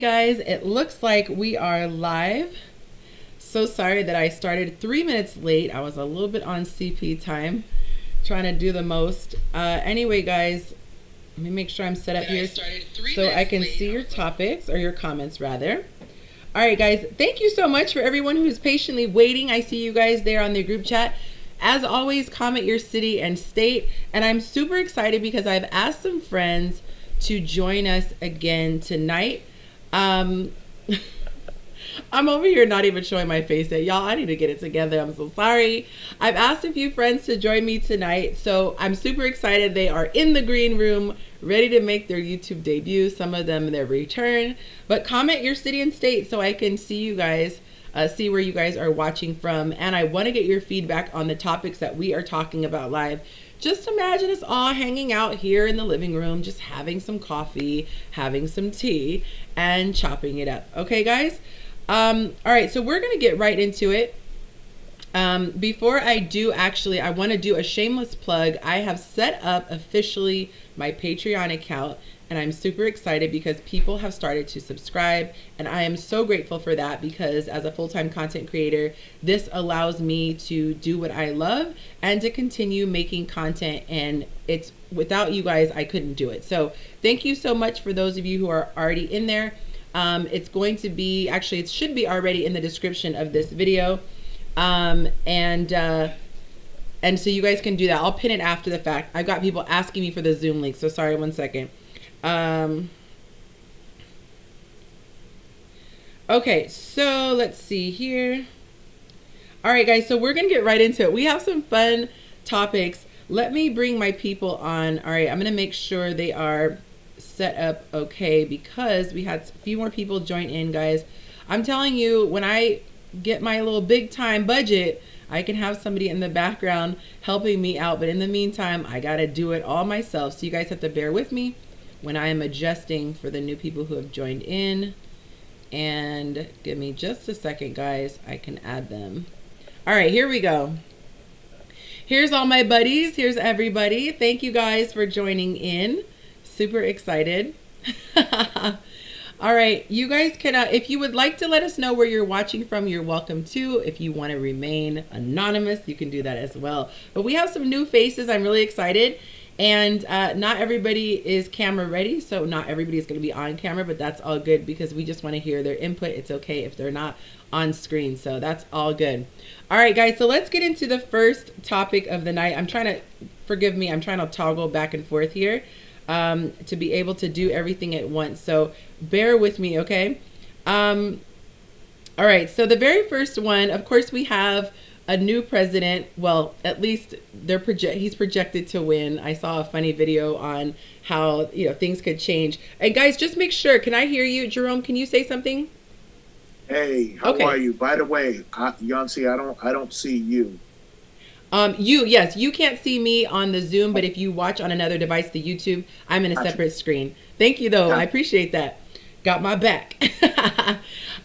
Guys, it looks like we are live. So sorry that I started 3 minutes late. I was a little bit on CP time, trying to do the most. Anyway, guys, let me make sure I'm set up here so I can see your topics, or your comments rather. All right, guys, thank you so much for everyone who's patiently waiting. I see you guys there on the group chat. As always, comment your city and state. And I'm super excited because I've asked some friends to join us again tonight. I'm over here not even showing my face yet. Y'all, I need to get it together. I'm so sorry. I've asked a few friends to join me tonight, so I'm super excited. They are in the green room, ready to make their YouTube debut. Some of them their return. But comment your city and state so I can see you guys, see where you guys are watching from. And I want to get your feedback on the topics that we are talking about live. Just imagine us all hanging out here in the living room, just having some coffee, having some tea, and chopping it up. Okay, guys? All right, so we're going to get right into it. Before I do, actually, I want to do a shameless plug. I have set up officially my Patreon account, and I'm super excited because people have started to subscribe, and I am so grateful for that because as a full-time content creator, this allows me to do what I love and to continue making content, and it's without you guys, I couldn't do it. So thank you so much for those of you who are already in there. It's going to be, actually, it should be already in the description of this video. And so you guys can do that. I'll pin it after the fact. I've got people asking me for the Zoom link, so sorry, one second. Okay, so let's see here. All right, guys, so we're gonna get right into it. We have some fun topics. Let me bring my people on. All right, I'm gonna make sure they are set up okay because we had a few more people join in, guys. I'm telling you, when I get my little big time budget, I can have somebody in the background helping me out, but in the meantime, I gotta do it all myself. So you guys have to bear with me when I am adjusting for the new people who have joined in. And give me just a second, guys. I can add them. All right, here we go. Here's all my buddies. Here's everybody. Thank you guys for joining in. Super excited. All right, you guys can, if you would like to let us know where you're watching from, you're welcome to. If you want to remain anonymous, you can do that as well. But we have some new faces. I'm really excited. And not everybody is camera ready, so not everybody is going to be on camera, but that's all good because we just want to hear their input. It's okay if they're not on screen, so that's all good. All right, guys, so let's get into the first topic of the night. I'm trying to, forgive me, I'm trying to toggle back and forth here to be able to do everything at once, so bear with me, okay? All right, so the very first one, of course, we have a new president. Well, at least he's projected to win. I saw a funny video on how, you know, things could change. And guys, just make sure, can I hear you? Jerome, can you say something? Hey, how are you? By the way, Yonci, I don't see you. Yes, you can't see me on the Zoom, but if you watch on another device, the YouTube, I'm in a separate screen. Thank you, though. I appreciate that. Got my back.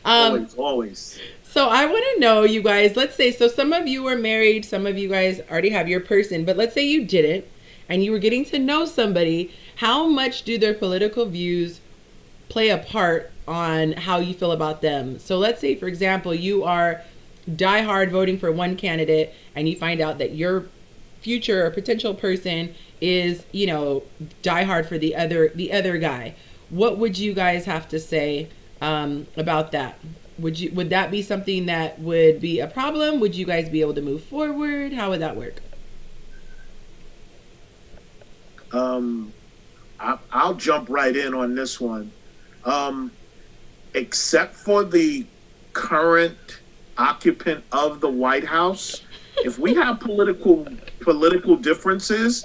Always. So I want to know, you guys, let's say, so some of you are married, some of you guys already have your person, but let's say you didn't, and you were getting to know somebody. How much do their political views play a part on how you feel about them? So let's say, for example, you are diehard voting for one candidate, and you find out that your future or potential person is, you know, diehard for the other guy. What would you guys have to say about that? Would that be something that would be a problem? Would you guys be able to move forward? How would that work? I'll jump right in on this one. Except for the current occupant of the White House, if we have political differences,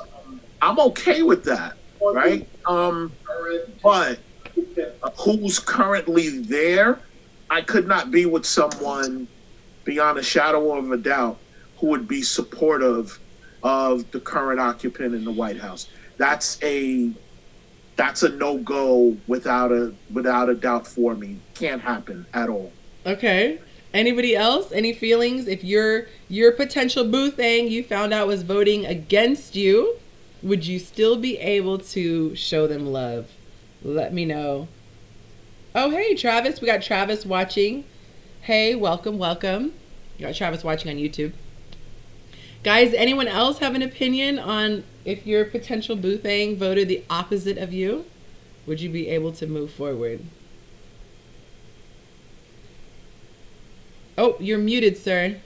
I'm okay with that, right? But who's currently there? I could not be with someone beyond a shadow of a doubt who would be supportive of the current occupant in the White House. That's a no-go without a doubt for me. Can't happen at all. Okay. Anybody else? Any feelings? If your potential boo thing you found out was voting against you, would you still be able to show them love? Let me know. Oh, hey, Travis. We got Travis watching. Hey, welcome, welcome. You got Travis watching on YouTube. Guys, anyone else have an opinion on if your potential boo thing voted the opposite of you? Would you be able to move forward? Oh, you're muted, sir.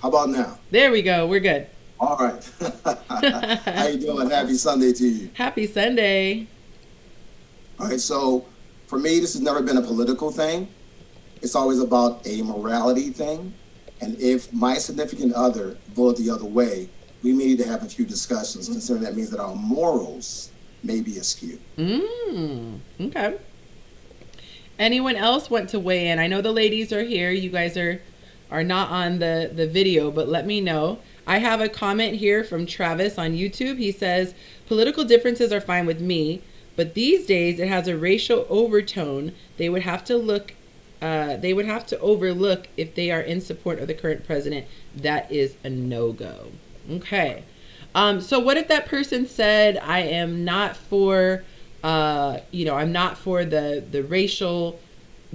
How about now? There we go. We're good. All right. How you doing? Happy Sunday to you. Happy Sunday. All right. So for me, this has never been a political thing. It's always about a morality thing. And if my significant other voted the other way, we may need to have a few discussions, considering that means that our morals may be askew. Okay. Anyone else want to weigh in? I know the ladies are here. You guys are not on the video, but let me know. I have a comment here from Travis on YouTube. He says, political differences are fine with me, but these days it has a racial overtone. They would have to overlook if they are in support of the current president. That is a no-go. Okay. So what if that person said, I am not for, I'm not for the racial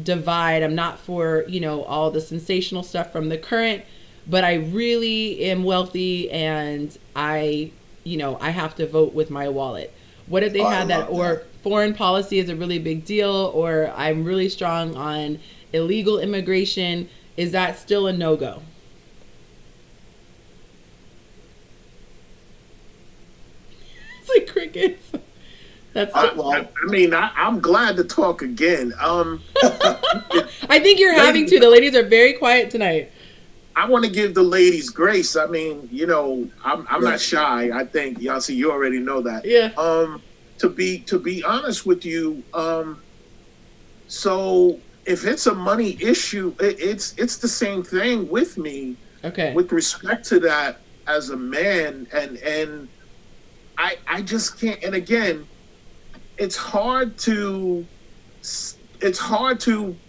divide. I'm not for, all the sensational stuff from the current, but I really am wealthy and I have to vote with my wallet. What if they had that? Or foreign policy is a really big deal, or I'm really strong on illegal immigration. Is that still a no-go? It's like crickets. I'm glad to talk again. I think you're having to. The ladies are very quiet tonight. I want to give the ladies grace. I mean, I'm not shy. I think Yonci, you already know that. Yeah. To be honest with you, so if it's a money issue, it's the same thing with me. Okay. With respect to that, as a man, and I just can't. And again, it's hard to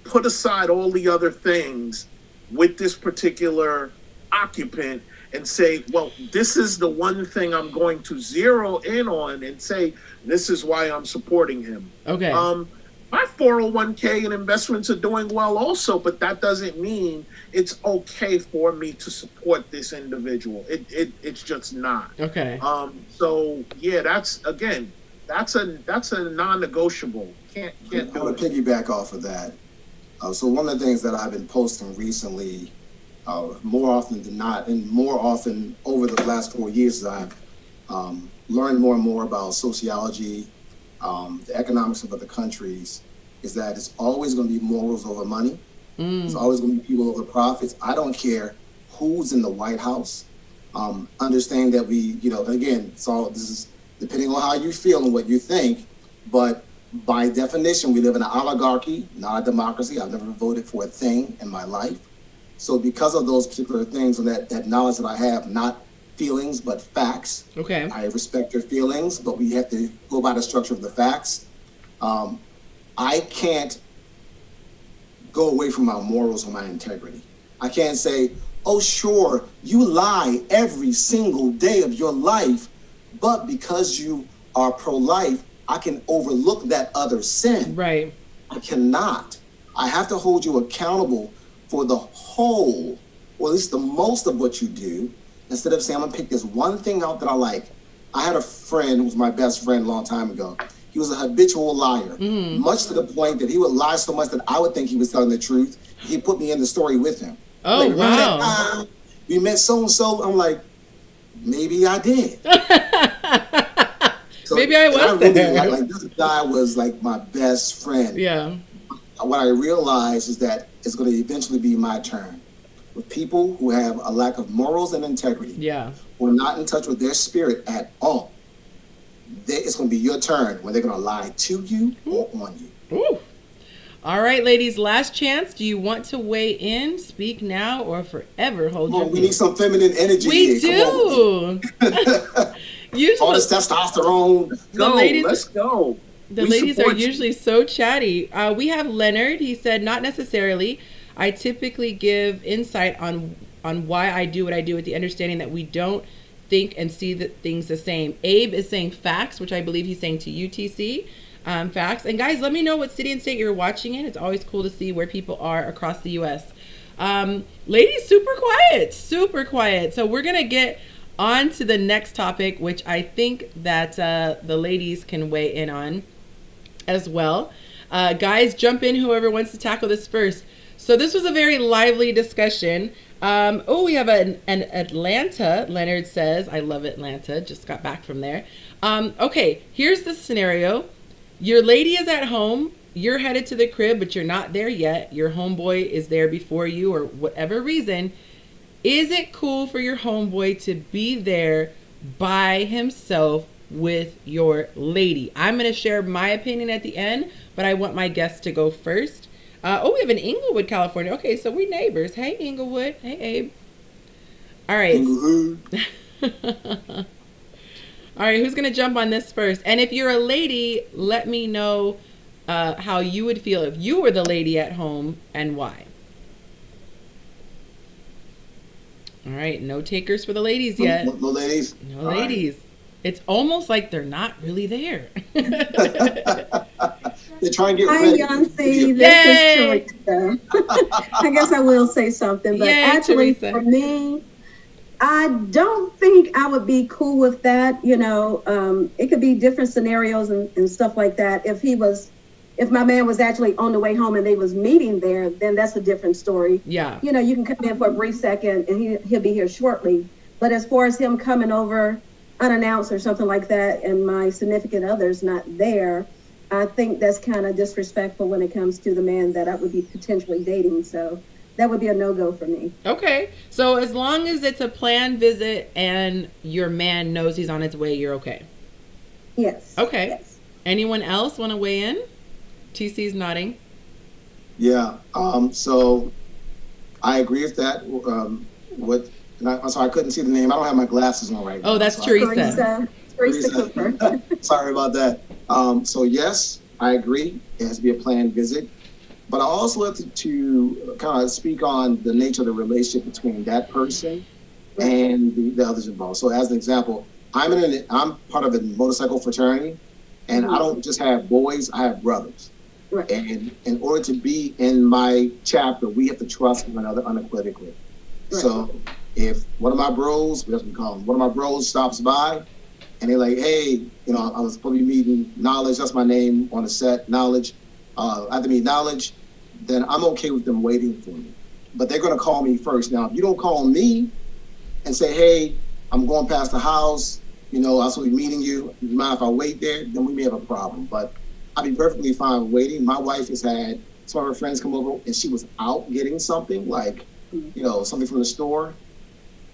put aside all the other things with this particular occupant and say, well, this is the one thing I'm going to zero in on and say, this is why I'm supporting him. Okay. My 401k and investments are doing well also, but that doesn't mean it's okay for me to support this individual. It's just not. Okay. So yeah, that's a non-negotiable. Can't do it. I want to piggyback off of that. So one of the things that I've been posting recently, more often than not, and more often over the last 4 years, as I've learned more and more about sociology, the economics of other countries, is that it's always going to be morals over money. It's always going to be people over profits. I don't care who's in the White House. Understand that we, again, this is depending on how you feel and what you think, but by definition, we live in an oligarchy, not a democracy. I've never voted for a thing in my life. So because of those particular things and that knowledge that I have, not feelings, but facts. Okay. I respect your feelings, but we have to go by the structure of the facts. I can't go away from my morals or my integrity. I can't say, oh, sure, you lie every single day of your life, but because you are pro-life, I can overlook that other sin. Right. I cannot. I have to hold you accountable for the whole, or at least the most of what you do, instead of saying, I'm gonna pick this one thing out that I like. I had a friend who was my best friend a long time ago. He was a habitual liar, much to the point that he would lie so much that I would think he was telling the truth. He put me in the story with him. Oh, like, wow. We met so-and-so. I'm like, maybe I did. So, maybe I was there. Like this guy was like my best friend. Yeah. What I realized is that it's going to eventually be my turn. With people who have a lack of morals and integrity, who are not in touch with their spirit at all, it's going to be your turn when they're going to lie to you or on you. Ooh. All right, ladies, last chance. Do you want to weigh in? Speak now or forever hold your peace. We need some feminine energy. We do. Usually, all this testosterone. Let's go. The ladies are usually so chatty. We have Leonard. He said, not necessarily. I typically give insight on why I do what I do with the understanding that we don't think and see the things the same. Abe is saying facts, which I believe he's saying to UTC. Facts. And guys, let me know what city and state you're watching in. It's always cool to see where people are across the U.S. Ladies, super quiet, super quiet. So we're going to get on to the next topic, which I think that the ladies can weigh in on as well. Guys, jump in, whoever wants to tackle this first. So this was a very lively discussion. We have an Atlanta. Leonard says, I love Atlanta. Just got back from there. Okay, here's the scenario. Your lady is at home. You're headed to the crib, but you're not there yet. Your homeboy is there before you, or whatever reason. Is it cool for your homeboy to be there by himself with your lady? I'm going to share my opinion at the end, but I want my guests to go first. We have an Inglewood, California. Okay, so we're neighbors. Hey, Inglewood. Hey, Abe. All right. All right, who's going to jump on this first? And if you're a lady, let me know how you would feel if you were the lady at home and why. All right, no takers for the ladies yet. No ladies? No ladies. Right. It's almost like they're not really there. They try and get Hi, ready. Yonci. This is Teresa. I guess I will say something, but actually Teresa. For me, I don't think I would be cool with that. You know, it could be different scenarios and stuff like that. If my man was actually on the way home and they was meeting there, then that's a different story. Yeah. You know, you can come in for a brief second and he'll be here shortly. But as far as him coming over unannounced or something like that and my significant other's not there, I think that's kind of disrespectful when it comes to the man that I would be potentially dating. So that would be a no-go for me. Okay. So as long as it's a planned visit and your man knows he's on his way, you're okay? Yes. Okay. Yes. Anyone else want to weigh in? TC's nodding. Yeah. So I agree with that. I'm sorry, I couldn't see the name. I don't have my glasses on right now. Oh, that's so Teresa. Teresa Cooper. Sorry about that. So yes, I agree. It has to be a planned visit. But I also have to kind of speak on the nature of the relationship between that person and the others involved. So as an example, I'm part of a motorcycle fraternity, and I don't just have boys, I have brothers. Right. And in order to be in my chapter, we have to trust one another unequivocally. Right. So if one of my bros, that's what we call them, one of my bros stops by and they're like, hey, you know, I was probably meeting Knowledge, that's my name on the set, Knowledge. I have to meet Knowledge, then I'm okay with them waiting for me. But they're going to call me first. Now, if you don't call me and say, hey, I'm going past the house, you know, I'll be meeting you, you mind if I wait there? Then we may have a problem. But I'd be perfectly fine waiting. My wife has had some of her friends come over and she was out getting something, like, you know, something from the store.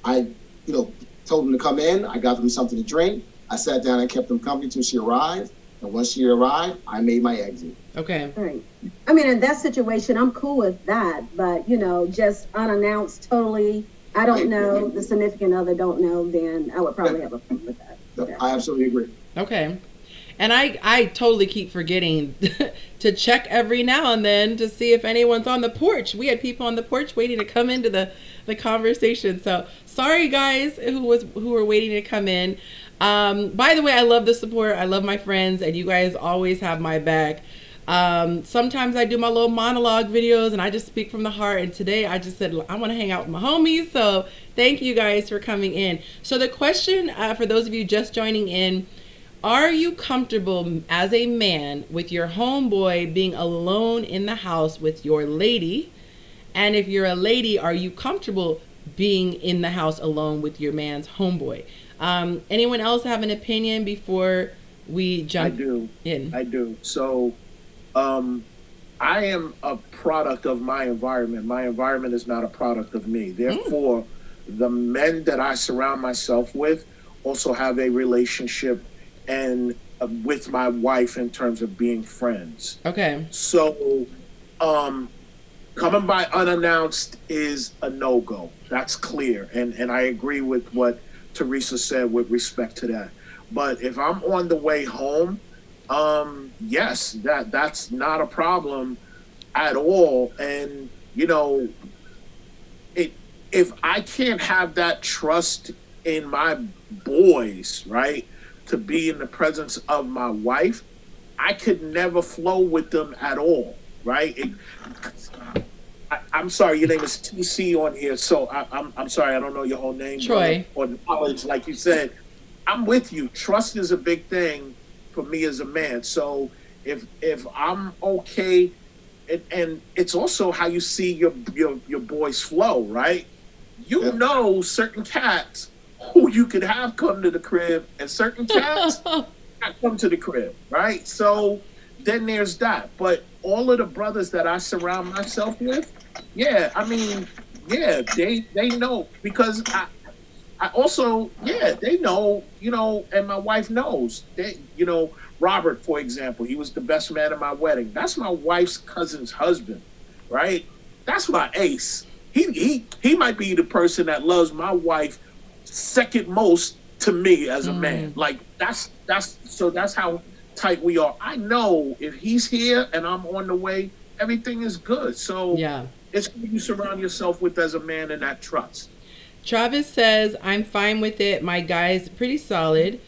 I, you know, told them to come in. I got them something to drink. I sat down and kept them company until she arrived. And once she arrived, I made my exit. Okay. Right. I mean, in that situation, I'm cool with that. But, you know, just unannounced, totally, I don't know, the significant other don't know, then I would probably have a problem with that. Yeah. I absolutely agree. Okay. And I totally keep forgetting to check every now and then to see if anyone's on the porch. We had people on the porch waiting to come into the conversation. So sorry guys who were waiting to come in. By the way, I love the support. I love my friends, and you guys always have my back. Sometimes I do my little monologue videos and I just speak from the heart. And today I just said, I want to hang out with my homies. So thank you guys for coming in. So the question for those of you just joining in, are you comfortable as a man with your homeboy being alone in the house with your lady? And if you're a lady, are you comfortable being in the house alone with your man's homeboy? Anyone else have an opinion before we jump in? I do. So I am a product of my environment. My environment is not a product of me. Therefore, the men that I surround myself with also have a relationship and with my wife in terms of being friends. Okay. So coming by unannounced is a no-go. That's clear. And I agree with what Teresa said with respect to that. But if I'm on the way home, yes, that's not a problem at all. And, you know, if I can't have that trust in my boys, right, to be in the presence of my wife, I could never flow with them at all, right? I'm sorry, your name is TC on here, so I'm sorry, I don't know your whole name, Troy, or knowledge, like you said. I'm with you. Trust is a big thing for me as a man. So if I'm okay, and it's also how you see your boys flow, right? You know certain cats who you could have come to the crib, and certain cats not come to the crib, right? So then there's that. But all of the brothers that I surround myself with, yeah, I mean, yeah, they know, because I also, yeah, they know, and my wife knows. Robert, for example, he was the best man at my wedding. That's my wife's cousin's husband, right? That's my ace. He might be the person that loves my wife second most to me as a man. Like that's how tight we are. I know if he's here and I'm on the way, everything is good. So yeah, it's who you surround yourself with as a man, and that trust. Travis says, I'm fine with it. My guy's pretty solid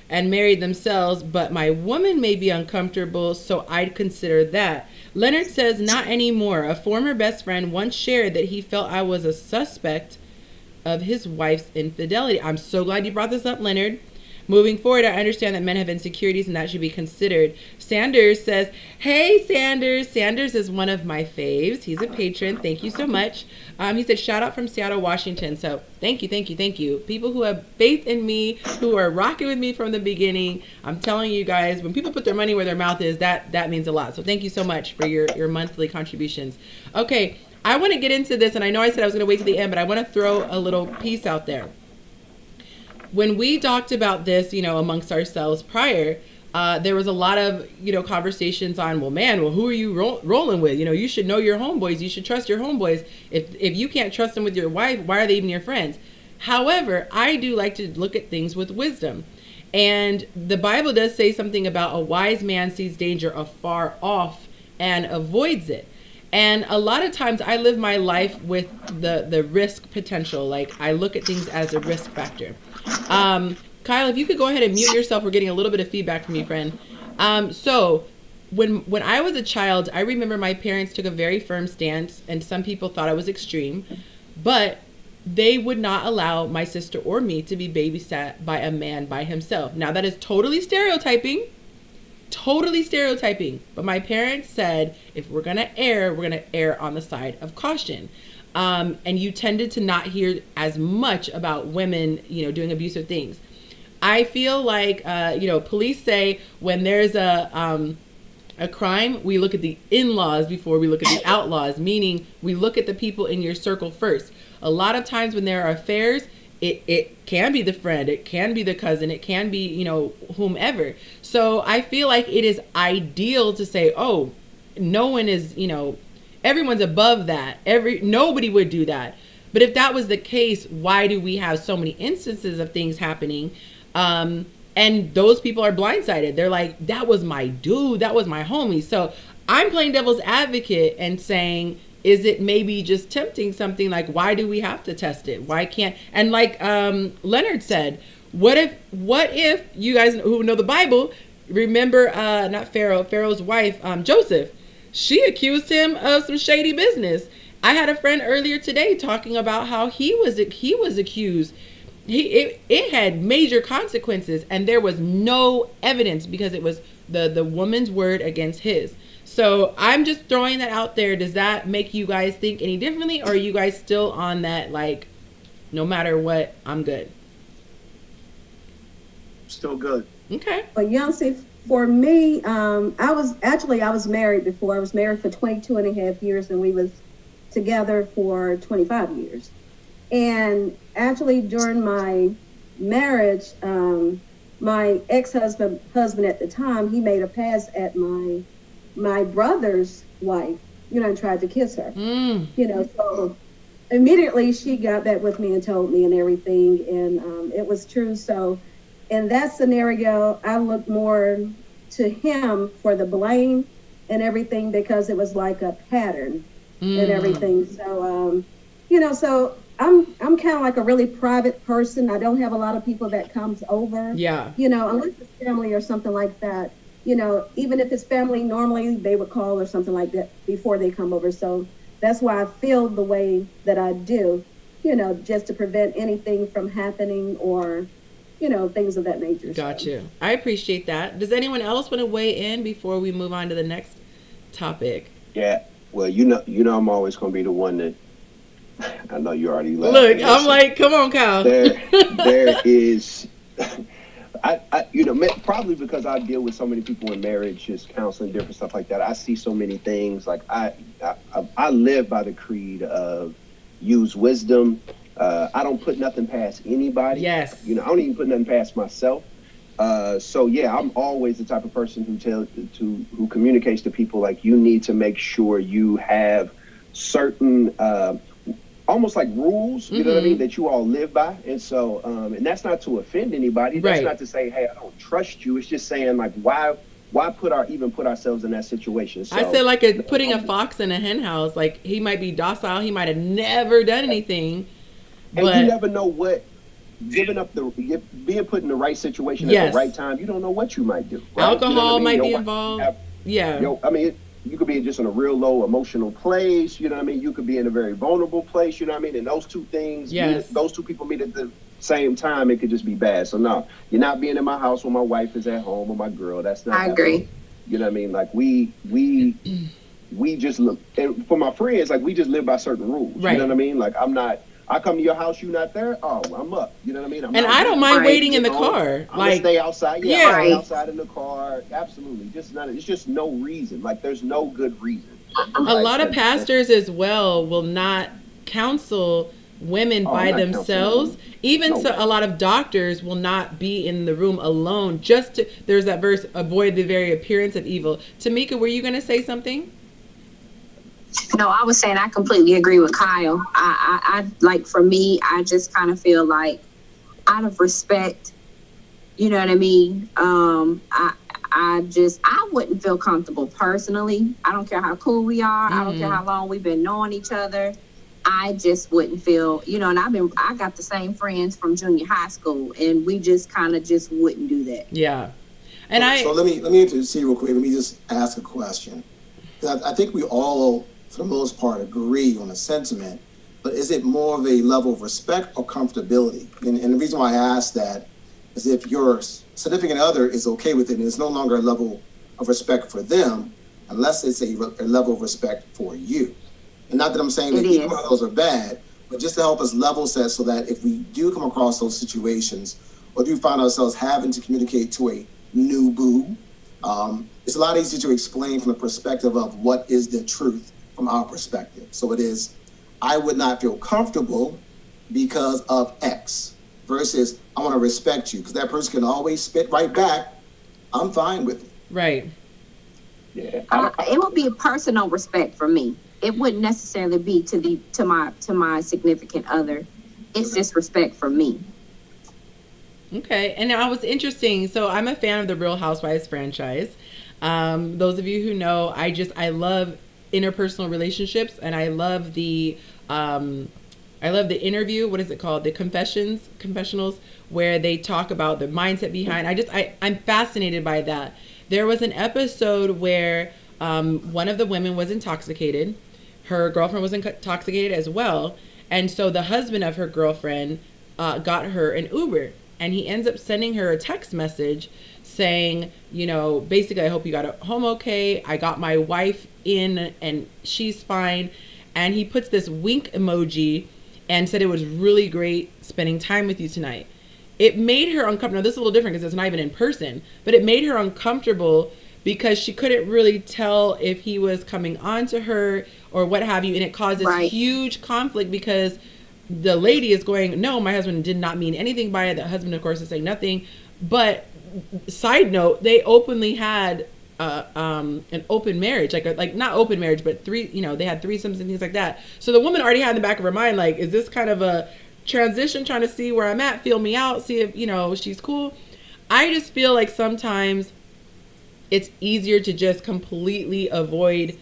and married themselves, but my woman may be uncomfortable, so I'd consider that. Leonard says, not anymore. A former best friend once shared that he felt I was a suspect of his wife's infidelity. I'm so glad you brought this up, Leonard. Moving forward, I understand that men have insecurities and that should be considered. Sanders says, hey, Sanders. Sanders is one of my faves. He's a patron. Thank you so much. He said, shout out from Seattle, Washington. So thank you. People who have faith in me, who are rocking with me from the beginning. I'm telling you guys, when people put their money where their mouth is, that means a lot. So thank you so much for your monthly contributions. Okay, I want to get into this, and I know I said I was going to wait to the end, but I want to throw a little piece out there. When we talked about this, amongst ourselves prior, there was a lot of, conversations on, who are you rolling with? You should know your homeboys. You should trust your homeboys. If you can't trust them with your wife, why are they even your friends? However, I do like to look at things with wisdom. And the Bible does say something about a wise man sees danger afar off and avoids it. And a lot of times I live my life with the risk potential. Like I look at things as a risk factor. Kyle, if you could go ahead and mute yourself, we're getting a little bit of feedback from you, friend. So when I was a child, I remember my parents took a very firm stance, and some people thought I was extreme, but they would not allow my sister or me to be babysat by a man by himself. Now that is totally stereotyping, but my parents said, if we're going to err on the side of caution. And you tended to not hear as much about women, doing abusive things. I feel like, police say when there's a crime, we look at the in-laws before we look at the outlaws, meaning we look at the people in your circle first. A lot of times when there are affairs, it can be the friend, it can be the cousin, it can be, whomever. So I feel like it is ideal to say, oh, no one is, everyone's above that. Nobody would do that. But if that was the case, why do we have so many instances of things happening? And those people are blindsided. They're like, that was my dude, that was my homie. So I'm playing devil's advocate and saying, is it maybe just tempting something? Like, why do we have to test it? Why can't? And like Leonard said, what if you guys who know the Bible remember not Pharaoh's wife, Joseph? She accused him of some shady business. I had a friend earlier today talking about how he was accused. It had major consequences, and there was no evidence because it was the woman's word against his. So I'm just throwing that out there. Does that make you guys think any differently, or are you guys still on that, like, no matter what, I'm good? Still good. Okay. Well, Yonci, for me, I was married before. I was married for 22 and a half years, and we was together for 25 years. And actually, during my marriage, my ex-husband at the time, he made a pass at my brother's wife, and tried to kiss her. So immediately she got back with me and told me and everything, and it was true. So in that scenario, I looked more to him for the blame and everything, because it was like a pattern and everything. So, so I'm kind of like a really private person. I don't have a lot of people that comes over. Yeah. Unless it's family or something like that. you know, even if it's family, normally they would call or something like that before they come over. So that's why I feel the way that I do, you know, just to prevent anything from happening or, you know, things of that nature. Got you. I appreciate that. Does anyone else want to weigh in before we move on to the next topic? Yeah. Well, you know, I'm always going to be the one that, I know you already left. Look, I'm like, come on, Kyle. There is, you know, probably because I deal with so many people in marriage, just counseling, different stuff like that. I see so many things. Like I live by the creed of use wisdom. I don't put nothing past anybody. Yes. You know, I don't even put nothing past myself. So yeah, I'm always the type of person who communicates to people like, you need to make sure you have certain almost like rules, you know what I mean, that you all live by. And so and that's not to offend anybody. That's not to say, hey, I don't trust you. It's just saying like, why put ourselves in that situation? So, I said like putting a fox in a hen house. Like, he might be docile, he might have never done anything, and you never know what being put in the right situation at the right time. You don't know what you might do. Right? Alcohol, you know what I mean? might be involved. I mean, you could be just in a real low emotional place. You know what I mean? You could be in a very vulnerable place. You know what I mean? And those two things, those two people meet at the same time, it could just be bad. So no, you're not being in my house when my wife is at home or my girl. That's not. I agree. You know what I mean? Like we just look, and for my friends, like we just live by certain rules. Right. You know what I mean? Like I come to your house, you not there. Oh, I'm up. You know what I mean? And I don't mind waiting in the car. I'm like, stay outside. Yeah, stay outside in the car. Absolutely. It's just no reason. Like there's no good reason. A lot of pastors as well will not counsel women by themselves. Even so, a lot of doctors will not be in the room alone. There's that verse, avoid the very appearance of evil. Tamika, were you going to say something? No, I was saying I completely agree with Kyle. I like, for me, I just kind of feel like out of respect, you know what I mean? I wouldn't feel comfortable personally. I don't care how cool we are. I don't care how long we've been knowing each other. I just wouldn't feel, you know, and I got the same friends from junior high school, and we just kind of just wouldn't do that. Yeah. And so let me see real quick. Let me just ask a question. I think we all, for the most part, agree on the sentiment, but is it more of a level of respect or comfortability? And the reason why I ask that is if your significant other is okay with it, and it's no longer a level of respect for them, unless it's a level of respect for you. And not that I'm saying that either one of those are bad, but just to help us level set so that if we do come across those situations, or do find ourselves having to communicate to a new boo, it's a lot easier to explain from the perspective of what is the truth from our perspective. So it is, I would not feel comfortable because of X, versus I want to respect you, because that person can always spit right back. I'm fine with it. Right. Yeah. It would be a personal respect for me. It wouldn't necessarily be to my significant other. It's just respect for me. Okay. And now it was interesting. So I'm a fan of the Real Housewives franchise. Those of you who know, I love interpersonal relationships, and I love the interview. What is it called? The confessionals, where they talk about the mindset behind. I'm fascinated by that. There was an episode where one of the women was intoxicated. Her girlfriend was intoxicated as well. And so the husband of her girlfriend got her an Uber, and he ends up sending her a text message saying, you know, basically, I hope you got home okay. I got my wife in and she's fine. And he puts this wink emoji and said it was really great spending time with you tonight. It made her uncomfortable. Now, this is a little different because it's not even in person, but it made her uncomfortable because she couldn't really tell if he was coming on to her or what have you. And it caused this huge conflict because the lady is going, no, my husband did not mean anything by it. The husband, of course, is saying nothing. But side note, they openly had an open marriage, like not open marriage, but they had threesomes and things like that. So the woman already had in the back of her mind, like, is this kind of a transition, trying to see where I'm at, feel me out, see if, she's cool. I just feel like sometimes it's easier to just completely avoid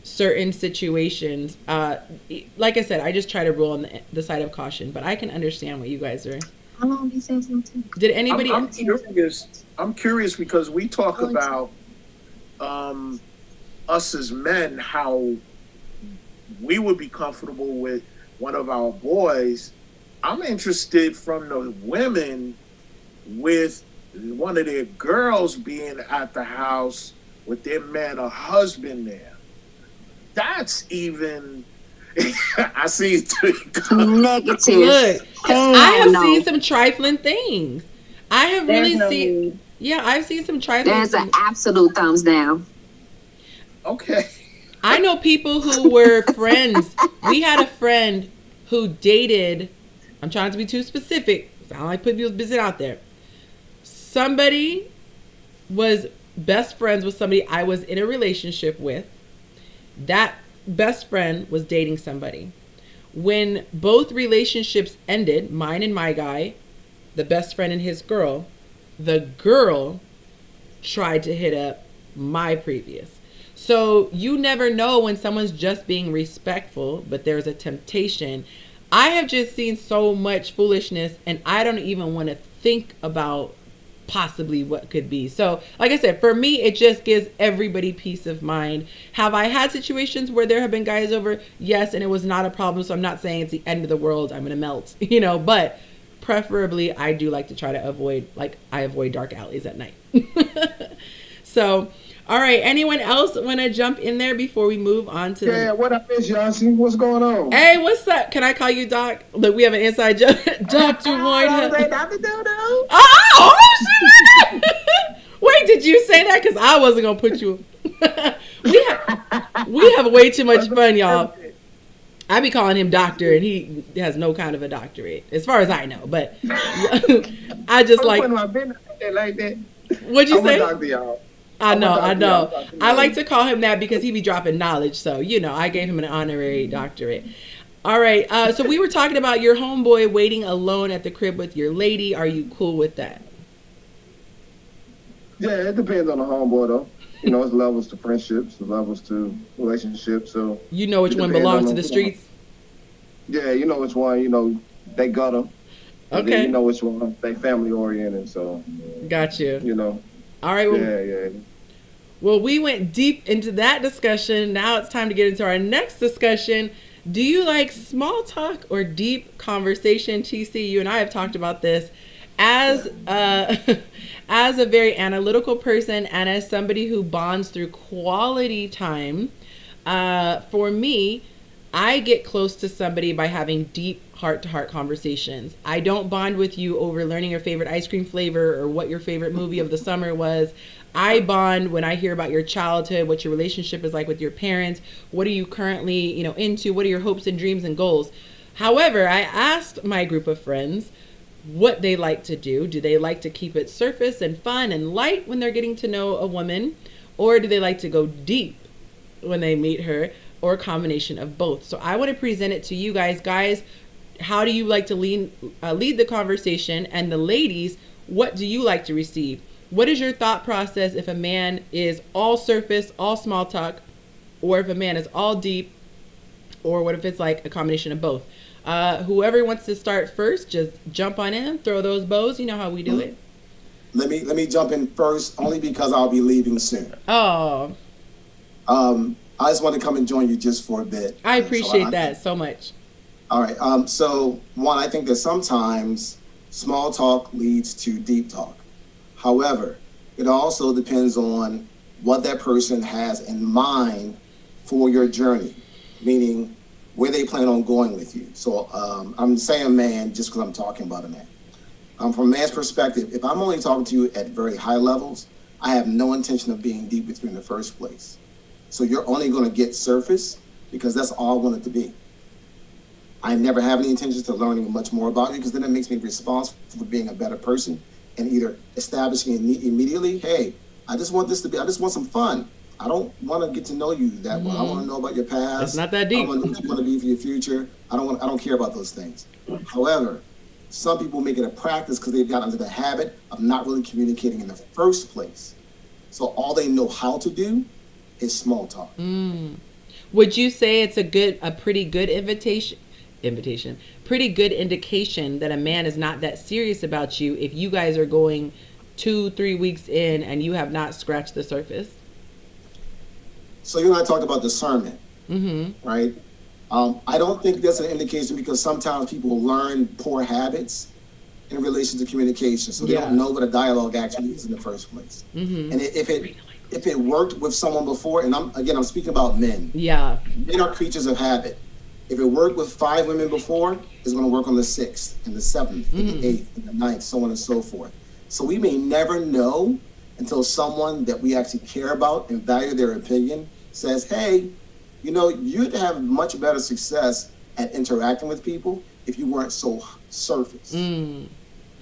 certain situations. Like I said, I just try to rule on the side of caution, but I can understand what you guys are. How long you say something? Did anybody? I'm curious because we talk about us as men, how we would be comfortable with one of our boys. I'm interested from the women with one of their girls being at the house with their man or husband there. That's even. I see it. Negative. Look, I have seen some trifling things. I have really seen. Yeah, I've seen some trifling. There's an absolute thumbs down. Okay. I know people who were friends. We had a friend who dated. I'm trying to be too specific. I don't like putting people's business out there. Somebody was best friends with somebody I was in a relationship with. That best friend was dating somebody. When both relationships ended, mine and my guy, the best friend and his girl, the girl tried to hit up my previous. So you never know when someone's just being respectful, but there's a temptation. I have just seen so much foolishness, and I don't even want to think about possibly what could be. So like I said, for me, it just gives everybody peace of mind. Have I had situations where there have been guys over? Yes, and it was not a problem. So I'm not saying it's the end of the world, I'm gonna melt, but preferably I do like to try to avoid, like I avoid dark alleys at night. So all right, anyone else want to jump in there before we move on to what up, Miss Yonci? What's going on? Hey, what's up? Can I call you Doc? Look, we have an inside joke. Dr. Whitehead. Oh, shit. Wait, did you say that? Because I wasn't going to put you. we have way too much fun, y'all. I be calling him doctor, and he has no kind of a doctorate, as far as I know. But I just like. My business like that. What'd you say? I'm a doctor, y'all. I know. I like to call him that because he be dropping knowledge. So, I gave him an honorary doctorate. All right. So we were talking about your homeboy waiting alone at the crib with your lady. Are you cool with that? Yeah, it depends on the homeboy, though. It's levels to friendships, levels to relationships. So you know which one belongs to the streets? Yeah, you know which one, they got them. Okay. Then you know which one they family oriented. So. Got you. All right. Well, yeah. Well, we went deep into that discussion. Now it's time to get into our next discussion. Do you like small talk or deep conversation? TC, you and I have talked about this as a very analytical person and as somebody who bonds through quality time. For me, I get close to somebody by having deep heart-to-heart conversations. I don't bond with you over learning your favorite ice cream flavor or what your favorite movie of the summer was. I bond when I hear about your childhood, what your relationship is like with your parents, what are you currently, into, what are your hopes and dreams and goals. However, I asked my group of friends what they like to do. Do they like to keep it surface and fun and light when they're getting to know a woman? Or do they like to go deep when they meet her? Or a combination of both. So I want to present it to you guys. Guys, how do you like to lead the conversation? And the ladies, what do you like to receive? What is your thought process if a man is all surface, all small talk, or if a man is all deep, or what if it's like a combination of both? Whoever wants to start first, just jump on in, throw those bows. You know how we do it. Let me jump in first, only because I'll be leaving soon. Oh. I just want to come and join you just for a bit. I appreciate that so much. All right. So one, I think that sometimes small talk leads to deep talk. However, it also depends on what that person has in mind for your journey, meaning where they plan on going with you. So I'm saying man just because I'm talking about a man. From a man's perspective, if I'm only talking to you at very high levels, I have no intention of being deep with you in the first place. So you're only going to get surface because that's all I want it to be. I never have any intentions to learning much more about you because then it makes me responsible for being a better person and either establishing immediately, hey, I just want some fun. I don't want to get to know you that well. I want to know about your past. It's not that deep. I want to know what you want to be for your future. I don't care about those things. However, some people make it a practice because they've got into the habit of not really communicating in the first place. So all they know how to do is small talk. Would you say it's a pretty good pretty good indication that a man is not that serious about you if you guys are going 2-3 weeks in and you have not scratched the surface? So you and I talked about discernment, right? I don't think that's an indication, because sometimes people learn poor habits in relation to communication, so they don't know what a dialogue actually is in the first place. And if it worked with someone before, and I'm speaking about men. Yeah. Men are creatures of habit. If it worked with 5 women before, it's going to work on the 6th and the 7th and the 8th and the 9th, so on and so forth. So we may never know until someone that we actually care about and value their opinion says, hey, you'd have much better success at interacting with people if you weren't so surface.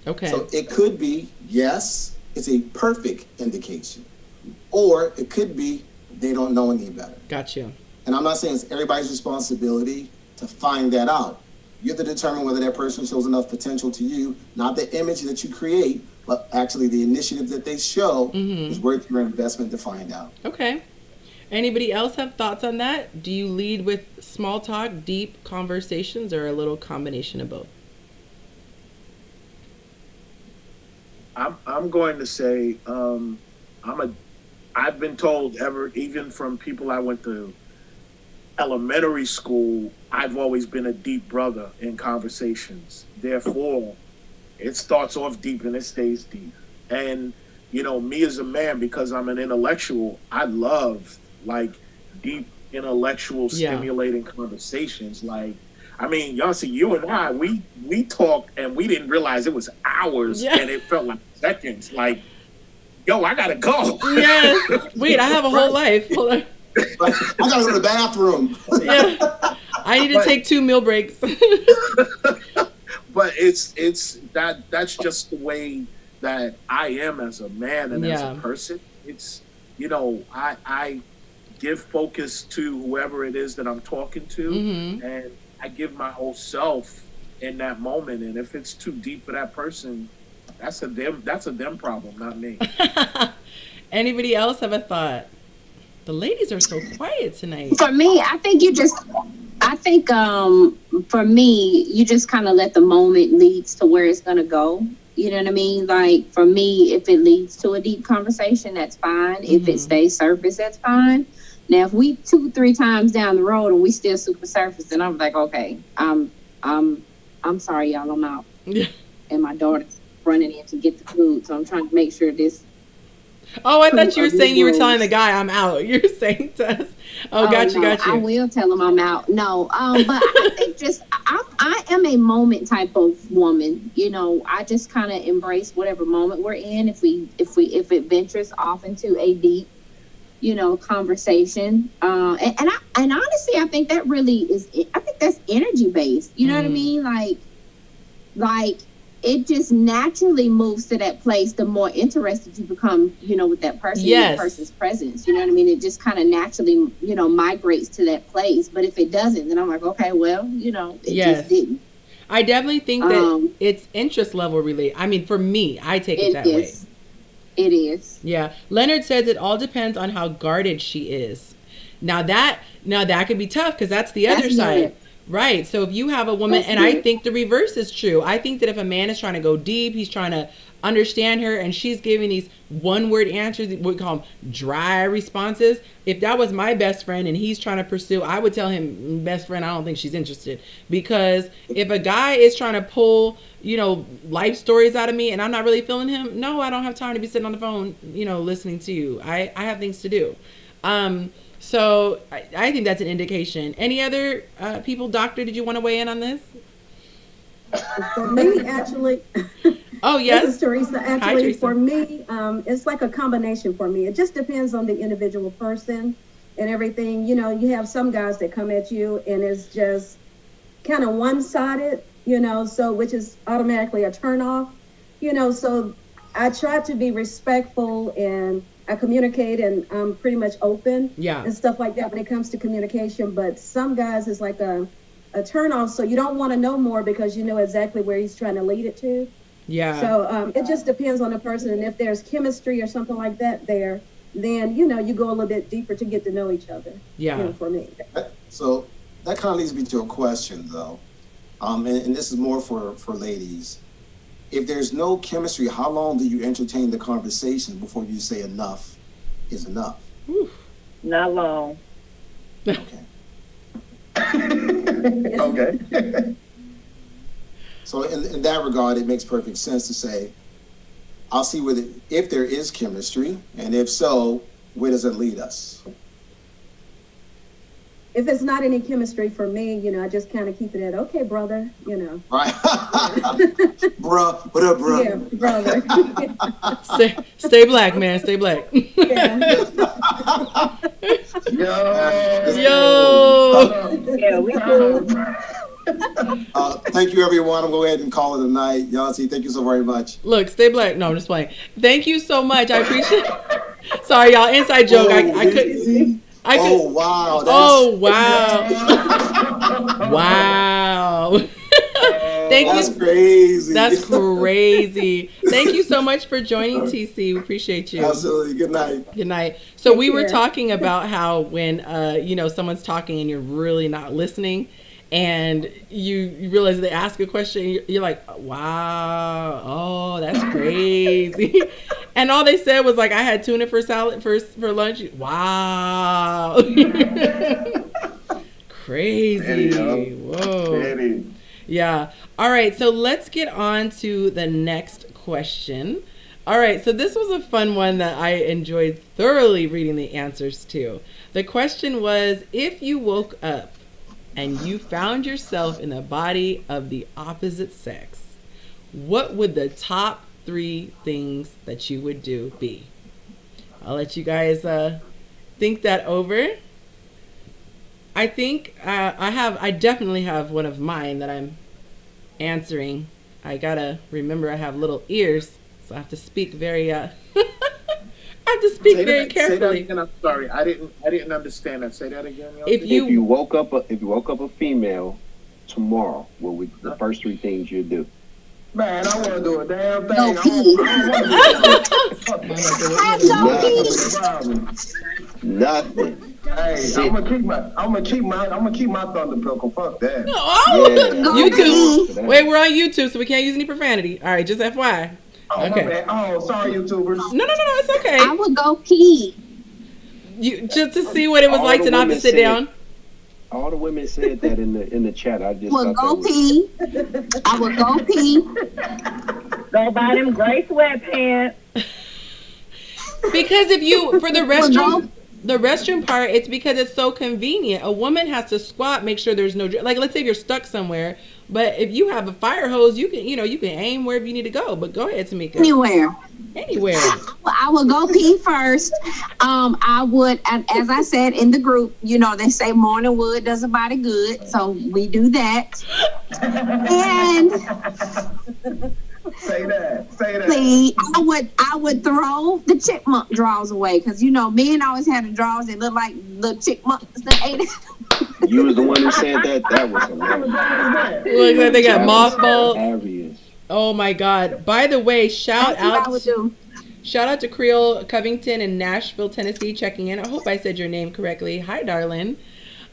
Okay. So it could be, yes, it's a perfect indication. Or it could be they don't know any better. Gotcha. And I'm not saying it's everybody's responsibility to find that out. You have to determine whether that person shows enough potential to you, not the image that you create, but actually the initiative that they show is worth your investment to find out. Okay. Anybody else have thoughts on that? Do you lead with small talk, deep conversations, or a little combination of both? I'm going to say I've been told even from people I went to elementary school, I've always been a deep brother in conversations. Therefore, it starts off deep and it stays deep. And, me as a man, because I'm an intellectual, I love deep intellectual stimulating conversations. Yonci, you and I, we talked and we didn't realize it was hours and it felt like seconds. Yo, I gotta go. Yes. Wait, I have a whole life. Hold on. I gotta go to the bathroom. Yeah. I need to take 2 meal breaks. But that's just the way that I am as a man and as a person. It's I give focus to whoever it is that I'm talking to, and I give my whole self in that moment. And if it's too deep for that person, that's a them problem, not me. Anybody else have a thought? The ladies are so quiet tonight. For me, I think for me, you just kind of let the moment leads to where it's going to go. You know what I mean? For me, if it leads to a deep conversation, that's fine. If it stays surface, that's fine. Now, if we 2-3 times down the road and we still super surface, then I'm like, okay, I'm sorry, y'all, I'm out. Yeah. And my daughter's running in to get the food, so I'm trying to make sure this. Oh, I thought you were saying you were telling the guy I'm out. You're saying to us. Oh, got you. I will tell him I'm out. No, but I think I am a moment type of woman. I just kind of embrace whatever moment we're in. If it ventures off into a deep, conversation, and honestly, I think that really is. I think that's energy based. You know what I mean? Like it just naturally moves to that place the more interested you become, with that person, that person's presence. You know what I mean? It just kind of naturally, migrates to that place. But if it doesn't, then I'm like, okay, well, it just didn't. I definitely think that it's interest level related. I mean, for me, I take it that way. It is. Yeah. Leonard says it all depends on how guarded she is. Now that could be tough because that's the other side. Right. So if you have a woman, and I think the reverse is true. I think that if a man is trying to go deep, he's trying to understand her, and she's giving these one-word answers, what we call them dry responses. If that was my best friend and he's trying to pursue, I would tell him, best friend, I don't think she's interested. Because if a guy is trying to pull, life stories out of me and I'm not really feeling him, no, I don't have time to be sitting on the phone, listening to you. I have things to do. So I think that's an indication. Any other people? Doctor, did you want to weigh in on this? For me, actually. Oh, yes. This is Teresa. Actually, Hi, Teresa. For me, it's like a combination for me. It just depends on the individual person and everything. You have some guys that come at you and it's just kind of one-sided, so which is automatically a turn-off. So I try to be respectful and I communicate and I'm pretty much open and stuff like that when it comes to communication. But some guys is like a turn off. So you don't want to know more because you know exactly where he's trying to lead it to. Yeah. So it just depends on the person. And if there's chemistry or something like that there, then, you go a little bit deeper to get to know each other. Yeah. For me. So that kind of leads me to a question though. And this is more for ladies. If there's no chemistry, how long do you entertain the conversation before you say enough is enough? Oof. Not long. Okay. Okay. So in that regard, it makes perfect sense to say, I'll see whether if there is chemistry, and if so, where does it lead us? If it's not any chemistry for me, I just kind of keep it at, okay, brother, Right. Bruh, what up, bruh? Yeah, brother. Stay black, man. Stay black. Yeah. Yo. Yeah, we cool. Thank you, everyone. I'm going to go ahead and call it a night. Yonci, thank you so very much. Look, stay black. No, I'm just playing. Thank you so much. I appreciate it. Sorry, y'all. Inside joke. I couldn't. Oh, wow. Oh, wow. Wow. That's crazy. That's crazy. Thank you so much for joining, TC. We appreciate you. Absolutely. Good night. Good night. So we were talking about how when someone's talking and you're really not listening, and you realize they ask a question, you're like, wow, oh, that's crazy. And all they said was like, I had tuna for salad for lunch. Wow. Crazy. Whoa. Yeah. All right. So let's get on to the next question. All right. So this was a fun one that I enjoyed thoroughly reading the answers to. The question was, if you woke up and you found yourself in the body of the opposite sex, what would the top 3 things that you would do be? I'll let you guys think that over. I think I definitely have one of mine that I'm answering. I gotta remember I have little ears, so I have to speak very I have to speak very carefully. Say that again. I'm sorry. I didn't understand that. Say that again. If you woke up a female tomorrow, what would the first 3 things you'd do? Man, I want to do a damn thing. Nothing. Hey, I'm gonna keep my thunder pickle. Fuck that. Oh, yeah. YouTube. Wait, we're on YouTube, so we can't use any profanity. All right, just FYI. Oh, okay. Oh, sorry, YouTubers. No, it's okay. I would go pee. Just to see what it was like to not to sit down. All the women said that in the chat. I just would go pee. I would go pee. Go buy them gray sweatpants. Because if you for the restroom part, it's because it's so convenient. A woman has to squat, make sure there's no like. Let's say you're stuck somewhere, but if you have a fire hose, you can aim wherever you need to go. But go ahead, Tamika. Anywhere. I would go pee first. I would, as I said in the group, they say morning wood does a body good, so we do that. And say that. Please, I would throw the chipmunk drawers away because men always had the drawers that look like little chipmunks that ate it. You was the one who said that. That was hilarious. Look like they got mothballs. Oh my God! By the way, shout out to Creole Covington in Nashville, Tennessee, checking in. I hope I said your name correctly. Hi, darling.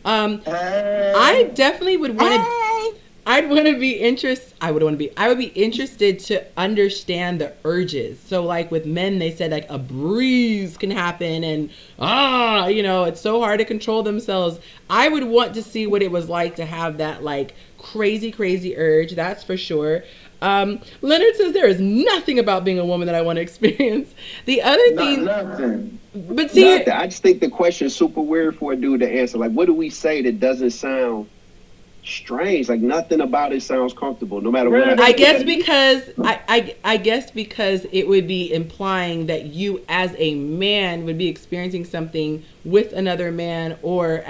I definitely would want to. I would be interested to understand the urges. So like with men, they said like a breeze can happen and it's so hard to control themselves. I would want to see what it was like to have that like crazy urge. That's for sure. Leonard says there is nothing about being a woman that I want to experience. The other thing, nothing. But see, I just think the question is super weird for a dude to answer. Like, what do we say that doesn't sound strange? Like nothing about it sounds comfortable, no matter what. I guess because I guess because it would be implying that you as a man would be experiencing something with another man, or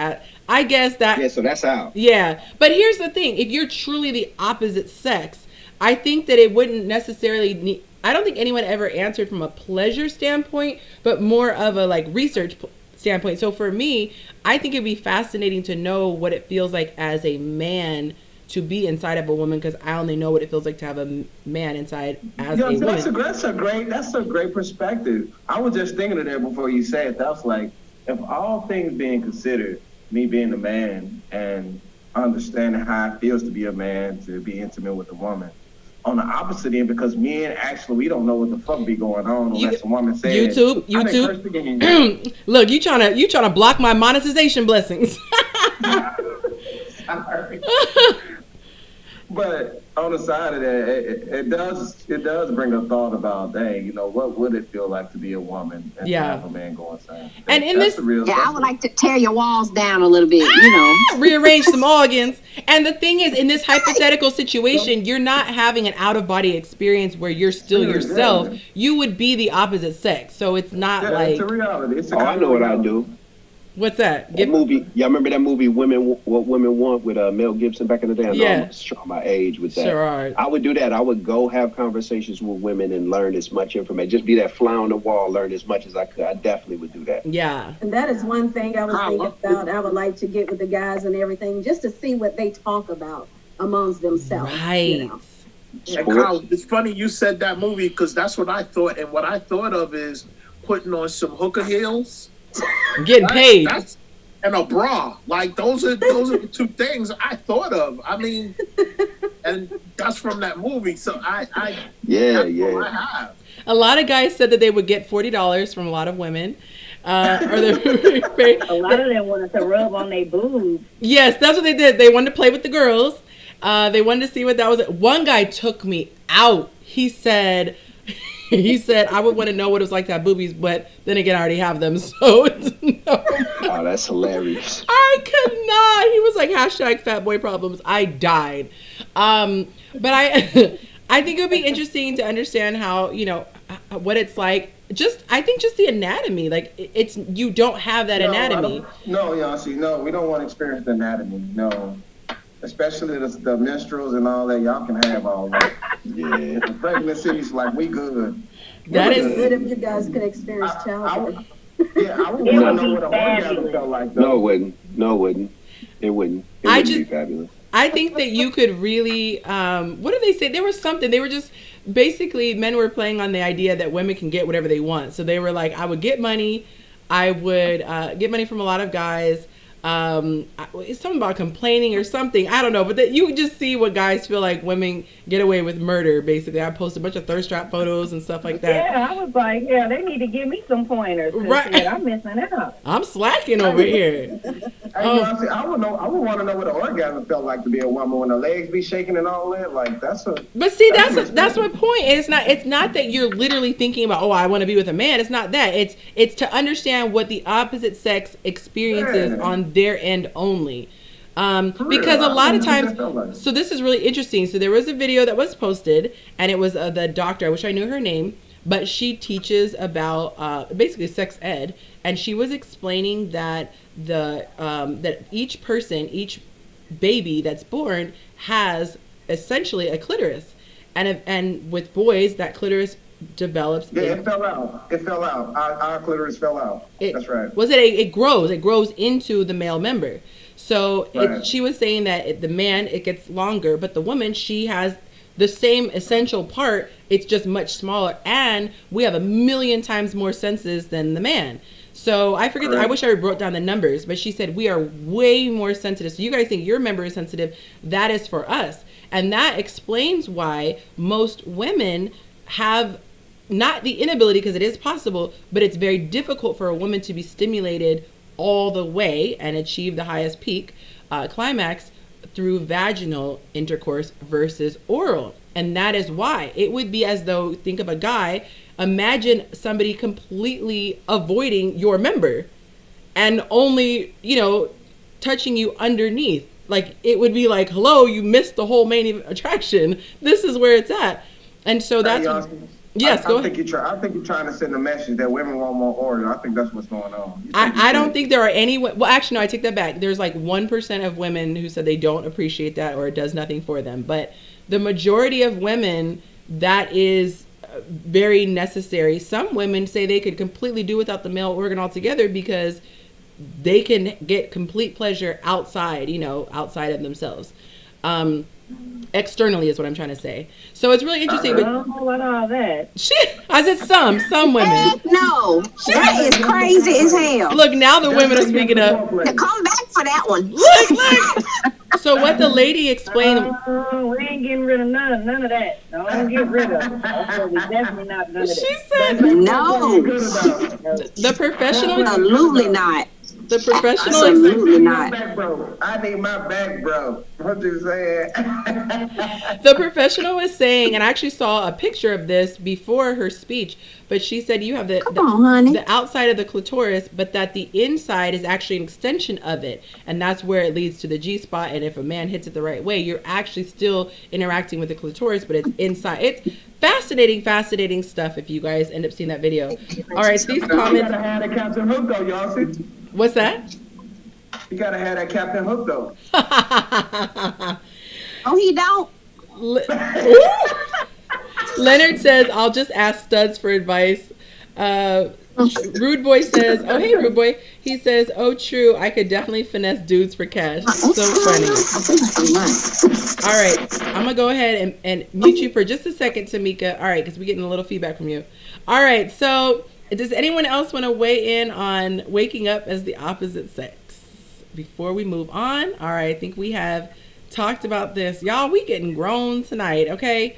I guess that. Yeah, so that's how. Yeah, but here's the thing: if you're truly the opposite sex, I think that it wouldn't necessarily need. I don't think anyone ever answered from a pleasure standpoint, but more of a like research standpoint. So for me, I think it'd be fascinating to know what it feels like as a man to be inside of a woman, because I only know what it feels like to have a man inside as a woman. That's a great perspective. I was just thinking of that before you said it. That's like, if all things being considered, me being a man and understanding how it feels to be a man, to be intimate with a woman, on the opposite end, because men actually, we don't know what the fuck be going on unless a woman says. YouTube. Look, you trying to block my monetization blessings. Sorry. But on the side of that, it does bring a thought about, dang, you know, what would it feel like to be a woman and to have a man go inside? And in this, I would like to tear your walls down a little bit, you know, rearrange some organs. And the thing is, in this hypothetical situation, you're not having an out of body experience where you're still yourself. You would be the opposite sex, so it's not like. It's a reality. It's I know what I do. What's that? Movie. Y'all remember that movie, What Women Want, with Mel Gibson back in the day? I know I'm showing my age with that. Sure are. I would do that. I would go have conversations with women and learn as much information. Just be that fly on the wall, learn as much as I could. I definitely would do that. Yeah. And that is one thing I was thinking about. I would like to get with the guys and everything, just to see what they talk about amongst themselves. Right. You know? And Kyle, it's funny you said that movie, because that's what I thought. And what I thought of is putting on some hooker heels. Getting paid. And a bra. Like those are the two things I thought of. I mean, and that's from that movie. So I have. A lot of guys said that they would get $40 from a lot of women. A lot of them wanted to rub on their boobs. Yes, that's what they did. They wanted to play with the girls. They wanted to see what that was. One guy took me out. He said, I would want to know what it was like to have boobies, but then again, I already have them, so no. Oh, that's hilarious. I could not. He was like, hashtag fat boy problems. I died. But I think it would be interesting to understand how, you know, what it's like. I think just the anatomy. Like, it's, you don't have that anatomy. No, Yonci, no, we don't want to experience the anatomy, no. Especially the menstruals and all that, y'all can have all that. Yeah. The pregnancies, like, we good. That is good if you guys could experience childbirth. I would want to know what an orgasm felt like, though. No, it wouldn't. It wouldn't be fabulous. I think that you could really, what did they say? There was something, they were just, basically men were playing on the idea that women can get whatever they want. So they were like, I would get money. I would get money from a lot of guys. It's something about complaining or something. I don't know, but that you just see what guys feel like women get away with murder. Basically, I posted a bunch of thirst trap photos and stuff like that. Yeah, I was like, they need to give me some pointers. Right, I'm missing out. I'm slacking over here. I would want to know what an orgasm felt like to be a woman when the legs be shaking and all that. Like that's my point. It's not that you're literally thinking about, oh, I want to be with a man. It's not that. It's to understand what the opposite sex experiences on their end only. Because a lot of times, so this is really interesting. So there was a video that was posted, and it was the doctor, I wish I knew her name, but she teaches about basically sex ed, and she was explaining that that each baby that's born has essentially a clitoris, and with boys that clitoris develops. Yeah, it fell out. Our clitoris fell out. That's right. It grows into the male member. So she was saying that the man, it gets longer, but the woman, she has the same essential part. It's just much smaller, and we have 1,000,000 times more senses than the man. So I forget. I wish I wrote down the numbers, but she said we are way more sensitive. So you guys think your member is sensitive? That is for us, and that explains why most women have not the inability, because it is possible, but it's very difficult for a woman to be stimulated all the way and achieve the highest peak climax through vaginal intercourse versus oral. And that is why it would be as though, think of a guy, imagine somebody completely avoiding your member and only, touching you underneath. Like, it would be like, hello, you missed the whole main attraction. This is where it's at. And so that's... Yes, go ahead. I think you're trying to send a message that women want more order. I think that's what's going on. I don't think there are any... Well, actually, no, I take that back. There's like 1% of women who said they don't appreciate that or it does nothing for them. But the majority of women, that is very necessary. Some women say they could completely do without the male organ altogether because they can get complete pleasure outside, outside of themselves. Externally is what I'm trying to say. So it's really interesting. But what all that? I said some women. No, that is crazy as hell. Look, now the women are speaking up. Now come back for that one. Look. So what the lady explained. We ain't getting rid of none of that. Don't get rid of it. Okay, we definitely not none of that. She said No, the professional. absolutely not. The professional. Absolutely not. I need my back, bro. What you saying? The professional was saying, and I actually saw a picture of this before her speech, but she said you have Come on, honey. the outside of the clitoris, but that the inside is actually an extension of it, and that's where it leads to the G spot. And if a man hits it the right way, you're actually still interacting with the clitoris, but it's inside. It's fascinating stuff. If you guys end up seeing that video. All right, so these You comments. gotta have that Captain Hook though, y'all see? What's that? You gotta have that Captain Hook though. Oh, he don't. Leonard says, I'll just ask studs for advice. Rude Boy says, oh, hey, Rude Boy. He says, oh, true. I could definitely finesse dudes for cash. So funny. All right. I'm going to go ahead and mute you for just a second, Tamika. All right, because we're getting a little feedback from you. All right. So does anyone else want to weigh in on waking up as the opposite sex before we move on? All right. I think we have talked about this. Y'all, we getting grown tonight, okay?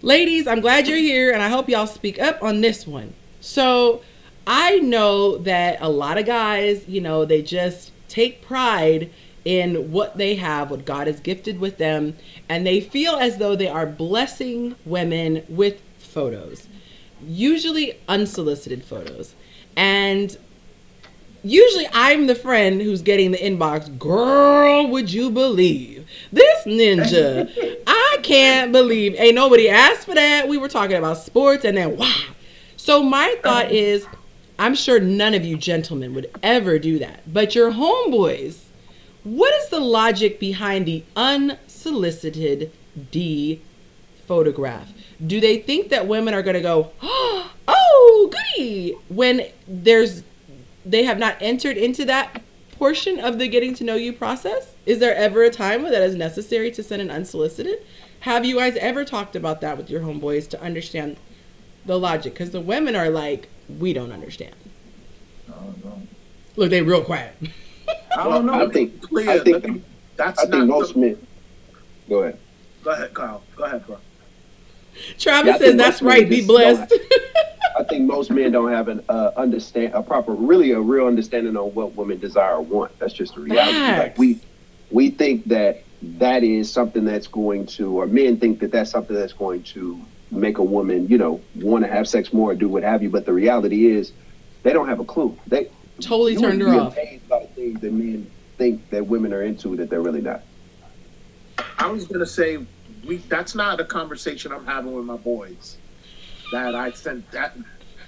Ladies, I'm glad you're here, and I hope y'all speak up on this one. So I know that a lot of guys, you know, they just take pride in what they have, what God has gifted with them, and they feel as though they are blessing women with photos, usually unsolicited photos. And usually I'm the friend who's getting the inbox, girl, would you believe this ninja? I can't believe, ain't nobody asked for that. We were talking about sports and then wow. So my thought is, I'm sure none of you gentlemen would ever do that, but your homeboys, what is the logic behind the unsolicited D photograph? Do they think that women are going to go, oh, goody, when they have not entered into that portion of the getting to know you process? Is there ever a time when that is necessary to send an unsolicited? Have you guys ever talked about that with your homeboys to understand the logic? Because the women are like, we don't understand. Look, they real quiet. I don't know. I think most men. Go ahead. Go ahead, Kyle. Go ahead, bro. Travis says that's right. Be blessed. I think most men don't have a real understanding on what women desire or want. That's just the reality. Facts. Like we think that is something that's going to, or men think that that's something that's going to make a woman, you know, want to have sex more or do what have you. But the reality is, they don't have a clue. They totally turned her off. A lot of things that men think that women are into that they're really not. I was gonna say that's not a conversation I'm having with my boys. That I sent that,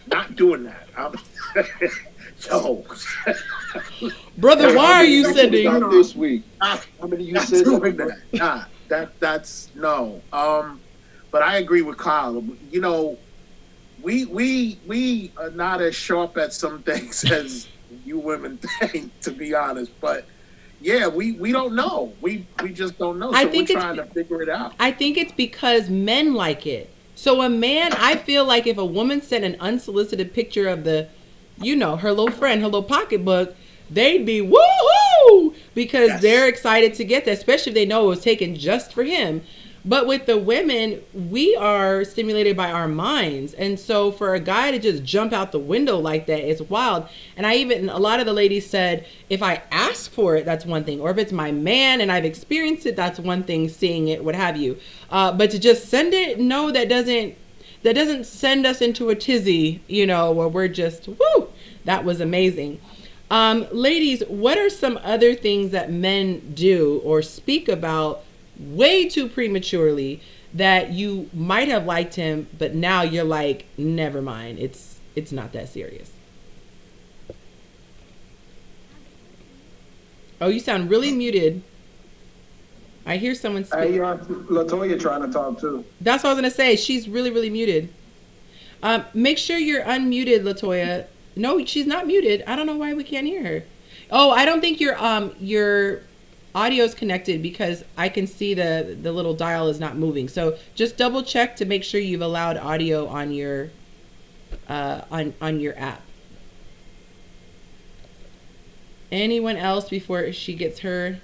not doing that. Yo, brother, why are you sending this week? How many you sent? Doing that? Nah, that's no. But I agree with Kyle. You know, we are not as sharp at some things as you women think, to be honest. But yeah, we don't know. We just don't know. So we're trying to figure it out. I think it's because men like it. So a man, I feel like if a woman sent an unsolicited picture of the, you know, her little friend, her little pocketbook, they'd be woohoo because they're excited to get that, especially if they know it was taken just for him. But with the women, we are stimulated by our minds. And so for a guy to just jump out the window like that is wild. And a lot of the ladies said, if I ask for it, that's one thing. Or if it's my man and I've experienced it, that's one thing, seeing it, what have you. But to just send it, no, that doesn't send us into a tizzy, you know, where we're just, woo, that was amazing. Ladies, what are some other things that men do or speak about way too prematurely that you might have liked him, but now you're like, never mind, it's not that serious? Oh, you sound really muted. I hear someone speak. Hey, LaToya trying to talk too. That's what I was gonna say. She's really muted. Make sure you're unmuted, LaToya. No, she's not muted. I don't know why we can't hear her. Oh, I don't think your audio is connected because I can see the little dial is not moving. So just double check to make sure you've allowed audio on your on your app. Anyone else before she gets her?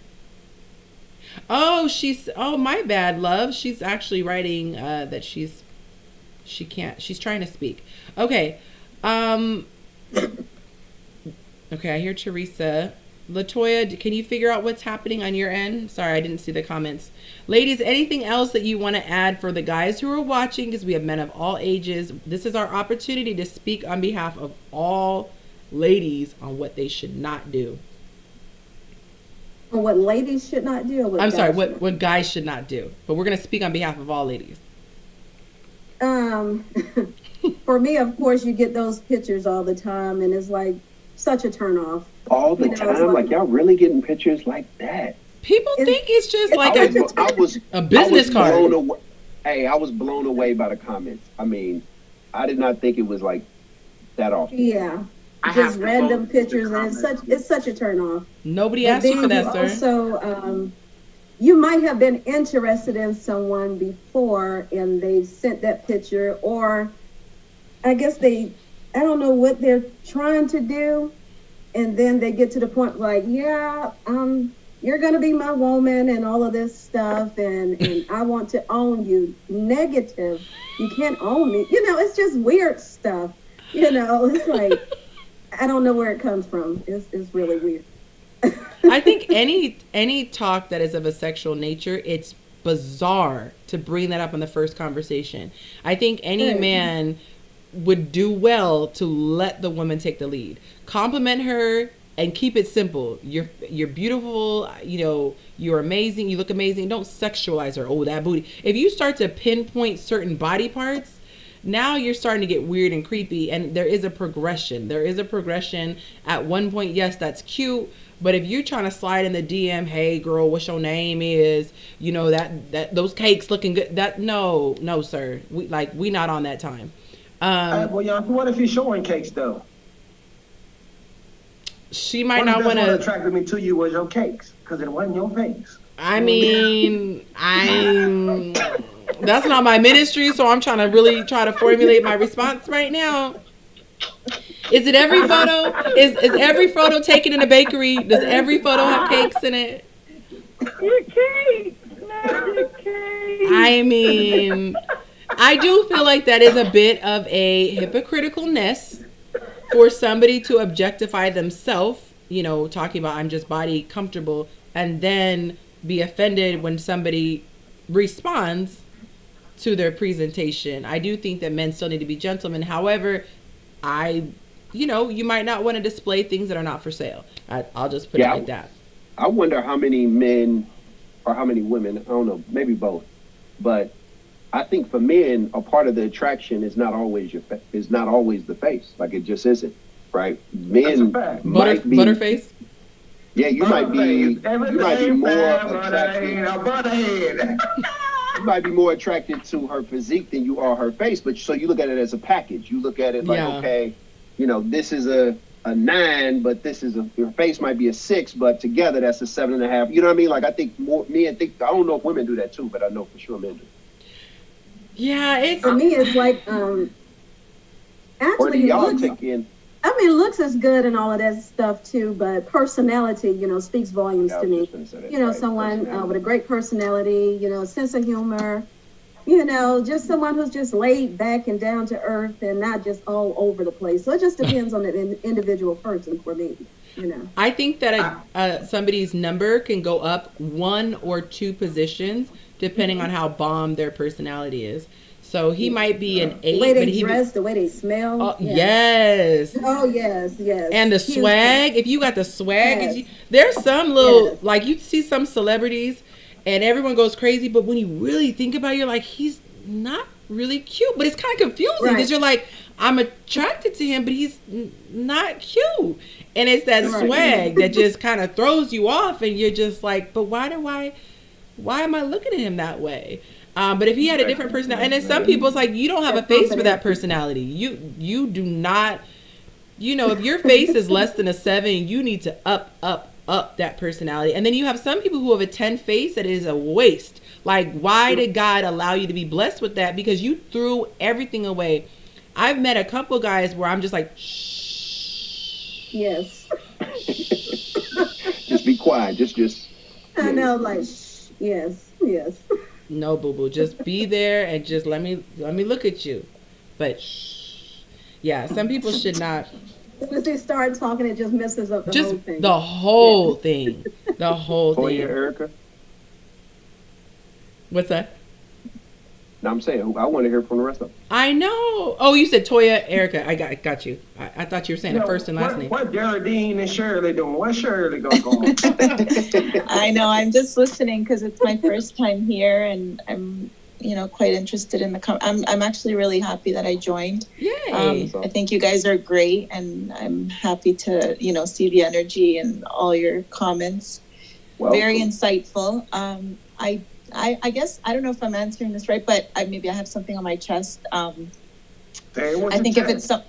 Oh, my bad, love. She's actually writing that she's trying to speak. Okay. Okay, I hear Teresa. Latoya, can you figure out what's happening on your end? Sorry, I didn't see the comments. Ladies, anything else that you want to add for the guys who are watching? Because we have men of all ages. This is our opportunity to speak on behalf of all ladies on what they should not do. Or what ladies should not do? Or what I'm sorry, what guys should not do. But we're going to speak on behalf of all ladies. For me, of course, you get those pictures all the time, and it's like such a turnoff. All the time? Like, y'all really getting pictures like that? People think it's just like a business card. I was blown away by the comments. I mean, I did not think it was like that often. Yeah. Just random pictures, and it's such a turnoff. Nobody asked you for that, sir. Also, you might have been interested in someone before, and they sent that picture, or I guess I don't know what they're trying to do, and then they get to the point like, yeah, you're gonna be my woman and all of this stuff, and I want to own you. Negative. You can't own me. It's just weird stuff. It's like, I don't know where it comes from. It's really weird. I think any talk that is of a sexual nature, it's bizarre to bring that up in the first conversation. I think any man would do well to let the woman take the lead. Compliment her and keep it simple. You're beautiful, you're amazing, you look amazing. Don't sexualize her. Oh, that booty. If you start to pinpoint certain body parts, now you're starting to get weird and creepy, and there is a progression. At one point, yes, that's cute, but if you're trying to slide in the DM, hey girl, what's your name is, that those cakes looking good, that no sir, we not on that time. Well, y'all, what if he's showing cakes though? She might not want to. What attracted me to you was your cakes, because it wasn't your face. I mean, that's not my ministry, so I'm trying to formulate my response right now. Is it every photo? Is every photo taken in a bakery? Does every photo have cakes in it? Your cakes, not your cakes. I mean, I do feel like that is a bit of a hypocriticalness for somebody to objectify themselves, talking about I'm just body comfortable, and then be offended when somebody responds to their presentation. I do think that men still need to be gentlemen. However, you might not want to display things that are not for sale. I'll just put it like that. I wonder how many men or how many women, I don't know, maybe both, but I think for men, a part of the attraction is not always the face. Like, it just isn't, right? Men might be butterface. Yeah, you might be more attracted. You might be more attracted to her physique than you are her face, but so you look at it as a package. You look at it like, okay, this is a 9, but your face might be a 6, but together that's a 7.5. You know what I mean? Like, I think I don't know if women do that too, but I know for sure men do. Yeah, for me, it's like actually looks is good and all of that stuff too, but personality, speaks volumes to me. Someone with a great personality, sense of humor, just someone who's just laid back and down to earth and not just all over the place. So it just depends on the individual person for me. I think that somebody's number can go up 1 or 2 positions depending on how bomb their personality is. So he might be an 8. The way they dress, the way they smell. Oh, yes. Oh, yes. And the swag. If you got the swag, there's some little, like, you see some celebrities and everyone goes crazy, but when you really think about it, you're like, he's not really cute. But it's kind of confusing because you're like, I'm attracted to him, but he's not cute. And it's that swag that just kind of throws you off, and you're just like, but why am I looking at him that way? But if he had a different personality, and then some people, it's like, you don't have a face for that personality. You do not, if your face is less than a 7, you need to up that personality. And then you have some people who have a 10 face that is a waste. Like, why did God allow you to be blessed with that? Because you threw everything away. I've met a couple guys where I'm just like, shh. Yes. Just be quiet. Just. I know, like, Yes, yes. No, boo boo. Just be there and just let me look at you. But yeah, some people should not. As soon as they start talking, it just messes up the Just whole thing. the whole thing. The whole For you, thing. Erica. What's that? No, I'm saying I want to hear from the rest of them. I know. Oh, you said Toya, Erica. I got you. I thought you were saying the first and last name. What Geraldine and Shirley doing? What's Shirley going on? I know. I'm just listening because it's my first time here, and I'm, quite interested in the. I'm actually really happy that I joined. Yay! I think you guys are great, and I'm happy to, see the energy and all your comments. Welcome. Very insightful. I guess I don't know if I'm answering this right, but maybe I have something on my chest. I think if it's some.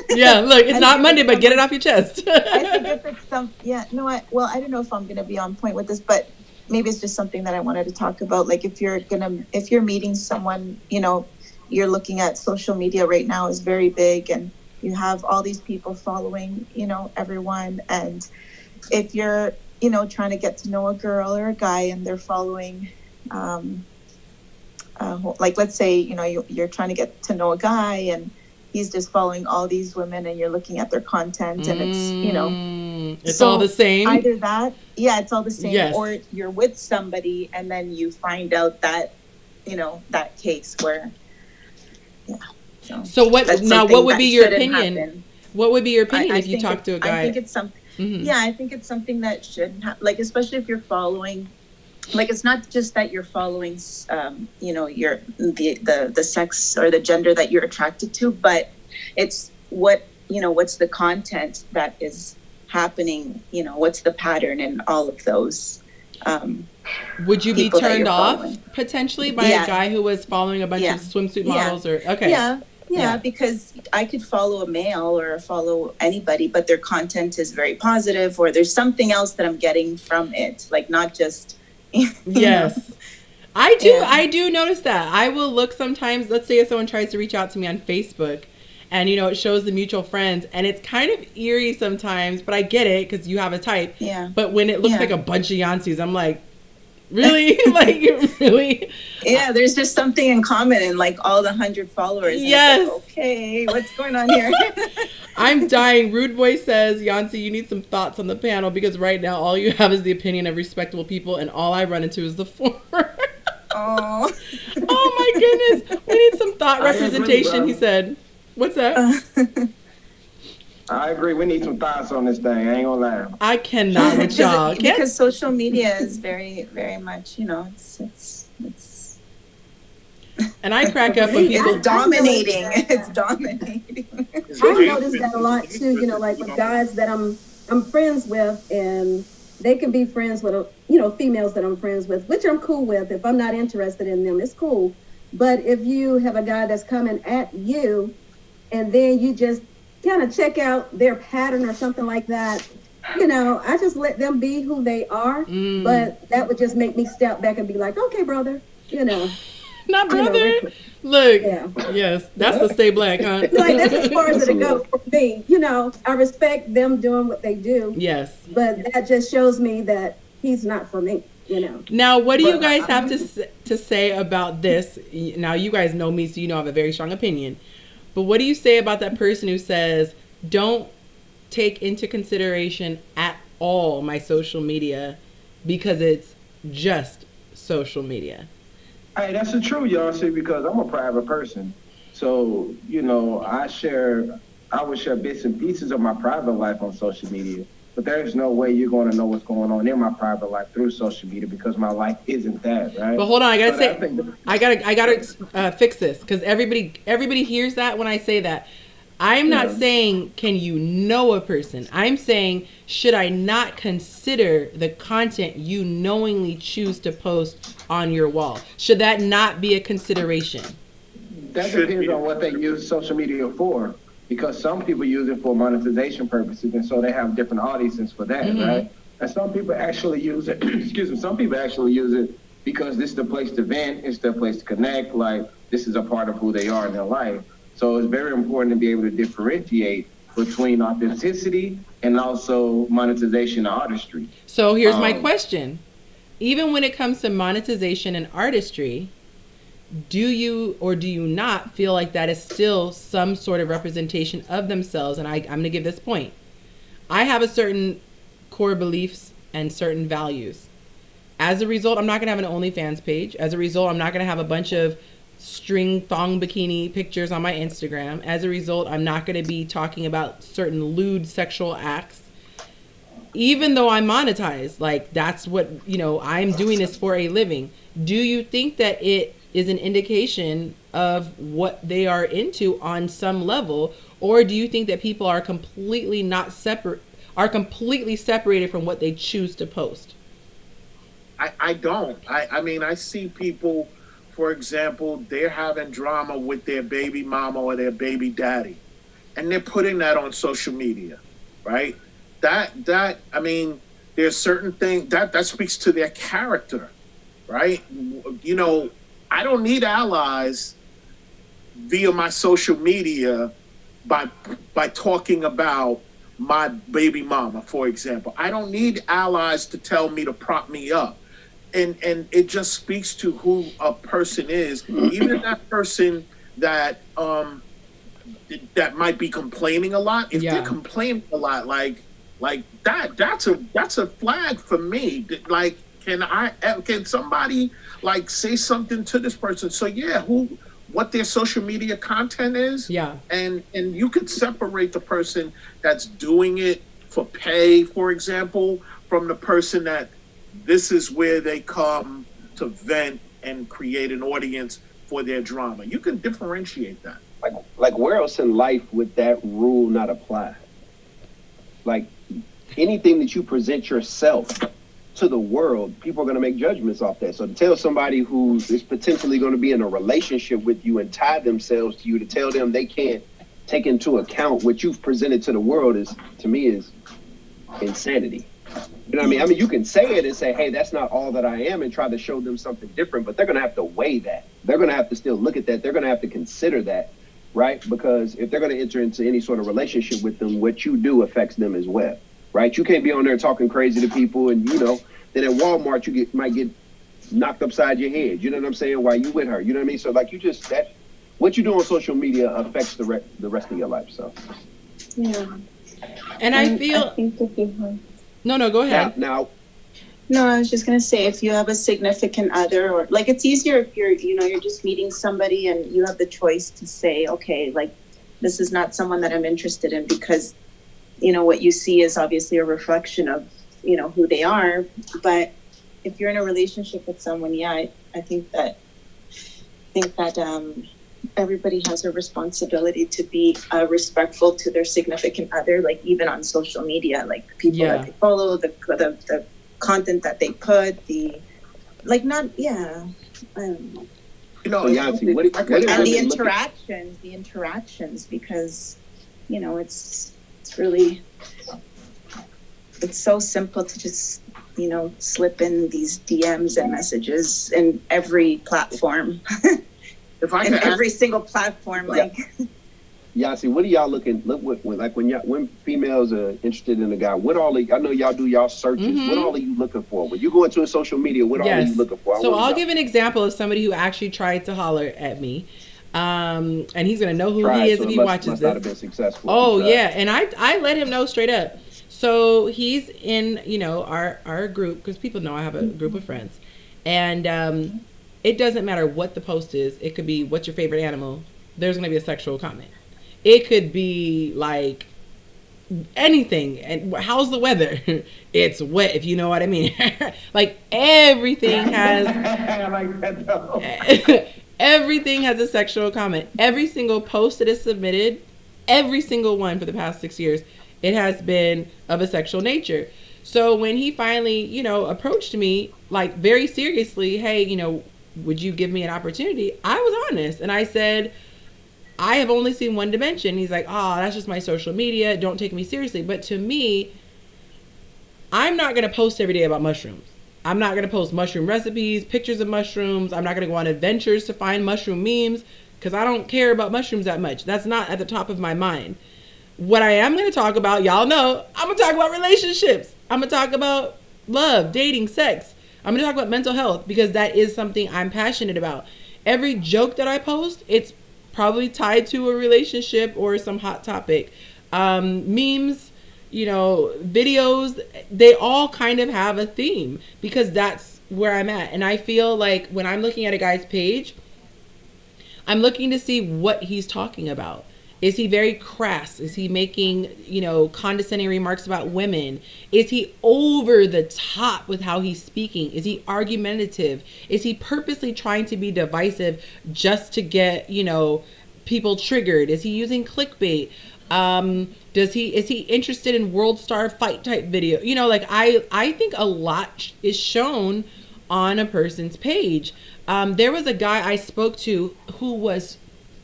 Yeah, look, it's not Monday, but get it off your chest. I think if it's some, yeah, no, I don't know if I'm gonna be on point with this, but maybe it's just something that I wanted to talk about. Like if you're meeting someone, you're looking at social media right now is very big, and you have all these people following, everyone, and if you're, trying to get to know a girl or a guy and they're following. Like let's say you're trying to get to know a guy and he's just following all these women and you're looking at their content and it's so all the same. Either that, it's all the same. Yes. Or you're with somebody and then you find out that that case where so what now? What would be your opinion? Happen. What would be your opinion if you think talk to a guy? I think it's something. Mm-hmm. Yeah, I think it's something that shouldn't happen. Like especially if you're following. Like it's not just that you're following, your the sex or the gender that you're attracted to, but it's what's the content that is happening. What's the pattern and all of those. Would you be turned off potentially by a guy who was following a bunch of swimsuit models or okay? Yeah, because I could follow a male or follow anybody, but their content is very positive, or there's something else that I'm getting from it, like not just. Yes. I do notice that. I will look sometimes, let's say if someone tries to reach out to me on Facebook and it shows the mutual friends and it's kind of eerie sometimes, but I get it because you have a type. Yeah. But when it looks like a bunch of Yonci's, I'm like, really? Like, really? Yeah, there's just something in common in like all the 100 followers. And yes. Like, okay, what's going on here? I'm dying. Rude Boy says, Yonci, you need some thoughts on the panel because right now all you have is the opinion of respectable people and all I run into is the former. Oh. Oh my goodness. We need some thought representation, he said. What's that? I agree. We need some thoughts on this thing. I ain't gonna lie. I cannot with y'all. Because social media is very, very much, it's and I crack up when people dominating. It's dominating. I noticed that a lot too, like with guys that I'm friends with, and they can be friends with females that I'm friends with, which I'm cool with. If I'm not interested in them, it's cool. But if you have a guy that's coming at you and then you just kind of check out their pattern or something like that, I just let them be who they are. But that would just make me step back and be like, okay, brother, Not brother. Look, yes, that's the stay black, huh? Like that's as far as it goes for me. I respect them doing what they do. Yes. But that just shows me that he's not for me. Now, what do you guys have to say about this? Now, you guys know me, so I have a very strong opinion. But what do you say about that person who says, don't take into consideration at all my social media because it's just social media? Hey, that's the truth, y'all see, because I'm a private person. So, I would share bits and pieces of my private life on social media. But there's no way you're going to know what's going on in my private life through social media because my life isn't that, right? But hold on, I gotta fix this because everybody hears that when I say that. I'm not saying can you know a person. I'm saying should I not consider the content you knowingly choose to post on your wall? Should that not be a consideration? That depends on what they use social media for. Because some people use it for monetization purposes, and so they have different audiences for that, right? And some people actually use it, some people actually use it because this is the place to vent, it's the place to connect, like this is a part of who they are in their life. So it's very important to be able to differentiate between authenticity and also monetization and artistry. So here's my question. even when it comes to monetization and artistry, do you or do you not feel like that is still some sort of representation of themselves? And I'm going to give this point. I have a certain core beliefs and certain values. As a result, I'm not going to have an OnlyFans page. As a result, I'm not going to have a bunch of string thong bikini pictures on my Instagram. As a result, I'm not going to be talking about certain lewd sexual acts. Even though I'm monetized, like that's what, I'm doing this for a living. Do you think that it is an indication of what they are into on some level? Or do you think that people are completely completely separated from what they choose to post? I don't. I mean, I see people, for example, they're having drama with their baby mama or their baby daddy, and they're putting that on social media, right? That I mean, there's certain things that speaks to their character, right? I don't need allies via my social media by talking about my baby mama, for example. I don't need allies to tell me to prop me up. And it just speaks to who a person is. Even that person that might be complaining a lot, if they're complaining a lot, like that's a flag for me. Like, can somebody like say something to this person? So what their social media content is. Yeah. And you could separate the person that's doing it for pay, for example, from the person that this is where they come to vent and create an audience for their drama. You can differentiate that. Like where else in life would that rule not apply? Like anything that you present yourself to the world, people are going to make judgments off that. So to tell somebody who is potentially going to be in a relationship with you and tie themselves to you, to tell them they can't take into account what you've presented to the world is, to me, is insanity. You know what I mean? I mean, you can say it and say, hey, that's not all that I am, and try to show them something different, but they're going to have to weigh that. They're going to have to still look at that. They're going to have to consider that, right? Because if they're going to enter into any sort of relationship with them, what you do affects them as well, right? You can't be on there talking crazy to people and, then at Walmart, you might get knocked upside your head. You know what I'm saying? While you with her, you know what I mean? So like what you do on social media affects the rest of your life. So. Yeah. And I think if you No, go ahead. Now. No, I was just gonna say, if you have a significant other, or like, it's easier if you're just meeting somebody and you have the choice to say, okay, like, this is not someone that I'm interested in, because, what you see is obviously a reflection of, who they are. But if you're in a relationship with someone, I think that everybody has a responsibility to be respectful to their significant other, like even on social media, like the people that they follow, the content that they put, I don't know. Yonci, And the interactions, because, it's really, it's so simple to just, slip in these DMs and messages in every platform. Every single platform, like. Yonci, what are y'all when females are interested in a guy? I know y'all do y'all searches. Mm-hmm. What all are you looking for when you go into a social media? What all are you looking for? So I'll give an example of somebody who actually tried to holler at me, and he's gonna know who he is if he watches this. Not have been successful. Oh yeah, and I let him know straight up. So he's in our group, because people know I have a group of friends, and it doesn't matter what the post is. It could be, what's your favorite animal? There's going to be a sexual comment. It could be like anything. And how's the weather? It's wet, if you know what I mean. Like everything has I like that though. Everything has a sexual comment. Every single post that is submitted, every single one for the past 6 years, it has been of a sexual nature. So when he finally, approached me, like, very seriously, hey, would you give me an opportunity? I was honest. And I said, I have only seen one dimension. He's like, oh, that's just my social media. Don't take me seriously. But to me, I'm not going to post every day about mushrooms. I'm not going to post mushroom recipes, pictures of mushrooms. I'm not going to go on adventures to find mushroom memes, because I don't care about mushrooms that much. That's not at the top of my mind. What I am going to talk about, y'all know, I'm going to talk about relationships. I'm going to talk about love, dating, sex. I'm going to talk about mental health because that is something I'm passionate about. Every joke that I post, it's probably tied to a relationship or some hot topic. Memes, you know, videos, they all kind of have a theme because that's where I'm at. And I feel like when I'm looking at a guy's page, I'm looking to see what he's talking about. Is he very crass? Is he making, you know, condescending remarks about women? Is he over the top with how he's speaking? Is he argumentative? Is he purposely trying to be divisive just to get, you know, people triggered? Is he using clickbait? Is he interested in world star fight type video? You know, like I think a lot is shown on a person's page. There was a guy I spoke to who was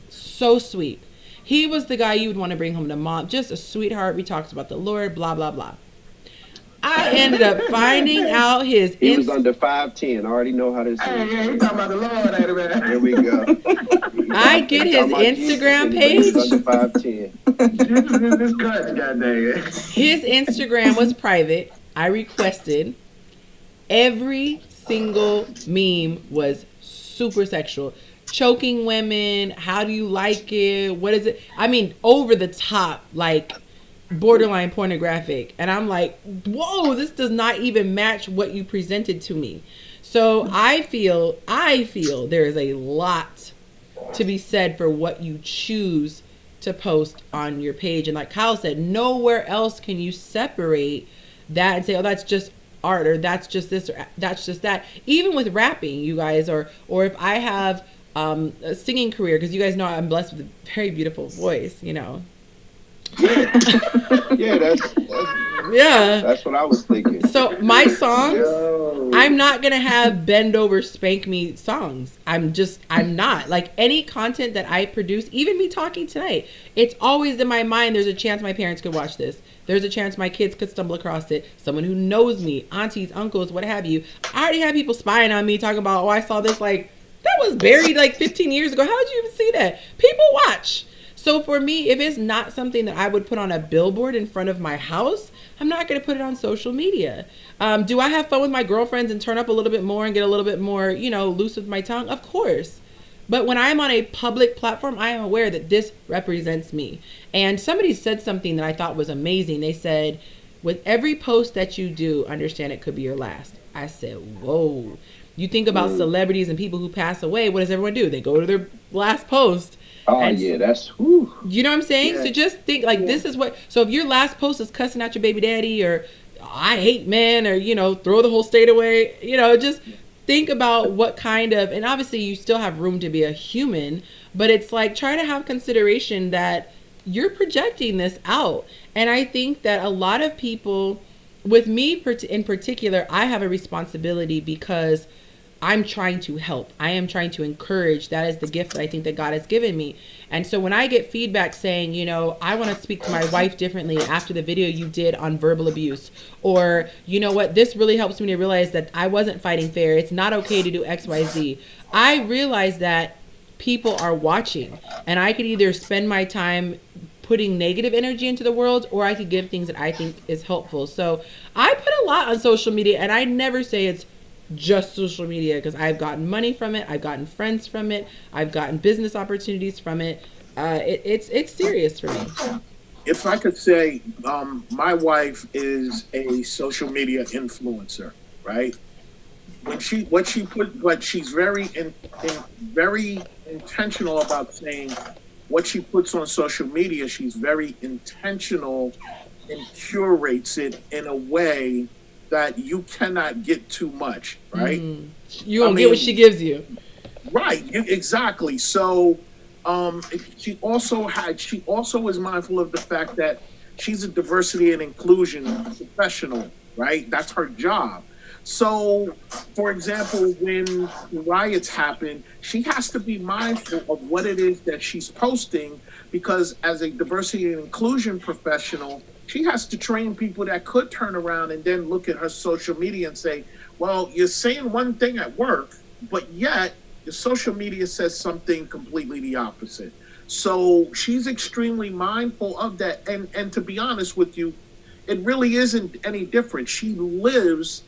so sweet. He was the guy you would want to bring home to mom. Just a sweetheart. We talked about the Lord, blah, blah, blah. I ended up finding out his... He was under 5'10". I already know how this is. Hey, he talking about the Lord. Here we go. I get his Instagram page. Under 5'10". This cut, goddamn. His Instagram was private. I requested. Every single meme was super sexual. Choking women, how do you like it? What is it? I mean, over the top, like borderline pornographic. And I'm like, whoa, this does not even match what you presented to me. So I feel there is a lot to be said for what you choose to post on your page. And like Kyle said, nowhere else can you separate that and say, oh, that's just art, or that's just this, or that's just that. Even with rapping, you guys, or if I have a singing career, because you guys know I'm blessed with a very beautiful voice, you know. Yeah, that's what I was thinking. So my songs, I'm not gonna have bend over spank me songs. I'm not. Like any content that I produce, even me talking tonight, it's always in my mind. There's a chance my parents could watch this. There's a chance my kids could stumble across it. Someone who knows me, aunties, uncles, what have you. I already have people spying on me, talking about, oh, I saw this, like, that was buried like 15 years ago. How did you even see that? People watch. So for me, if it's not something that I would put on a billboard in front of my house, I'm not going to put it on social media. Do I have fun with my girlfriends and turn up a little bit more and get a little bit more, you know, loose with my tongue? Of course. But when I'm on a public platform, I am aware that this represents me. And somebody said something that I thought was amazing. They said, with every post that you do, understand it could be your last. I said, whoa. You think about celebrities and people who pass away, what does everyone do? They go to their last post. Oh, and yeah, that's... Whew. You know what I'm saying? Yeah. So just think, like, this is what... So if your last post is cussing out your baby daddy, or I hate men, or, you know, throw the whole state away, you know, just think about what kind of... And obviously you still have room to be a human, but it's like, try to have consideration that you're projecting this out. And I think that a lot of people, with me in particular, I have a responsibility because I'm trying to help. I am trying to encourage. That is the gift that I think that God has given me. And so when I get feedback saying, you know, I want to speak to my wife differently after the video you did on verbal abuse, or, you know what, this really helps me to realize that I wasn't fighting fair. It's not okay to do X, Y, Z. I realize that people are watching, and I could either spend my time putting negative energy into the world, or I could give things that I think is helpful. So I put a lot on social media, and I never say it's just social media, because I've gotten money from it, I've gotten friends from it, I've gotten business opportunities from it. It's serious for me. If I could say, my wife is a social media influencer, right? She's very very intentional about saying what she puts on social media. She's very intentional and curates it in a way that you cannot get too much, right? You won't get what she gives you. Right, exactly. So she also is mindful of the fact that she's a diversity and inclusion professional, right? That's her job. So, for example, when riots happen, she has to be mindful of what it is that she's posting, because as a diversity and inclusion professional, she has to train people that could turn around and then look at her social media and say, well, you're saying one thing at work, but yet your social media says something completely the opposite. So she's extremely mindful of that. And to be honest with you, it really isn't any different. She lives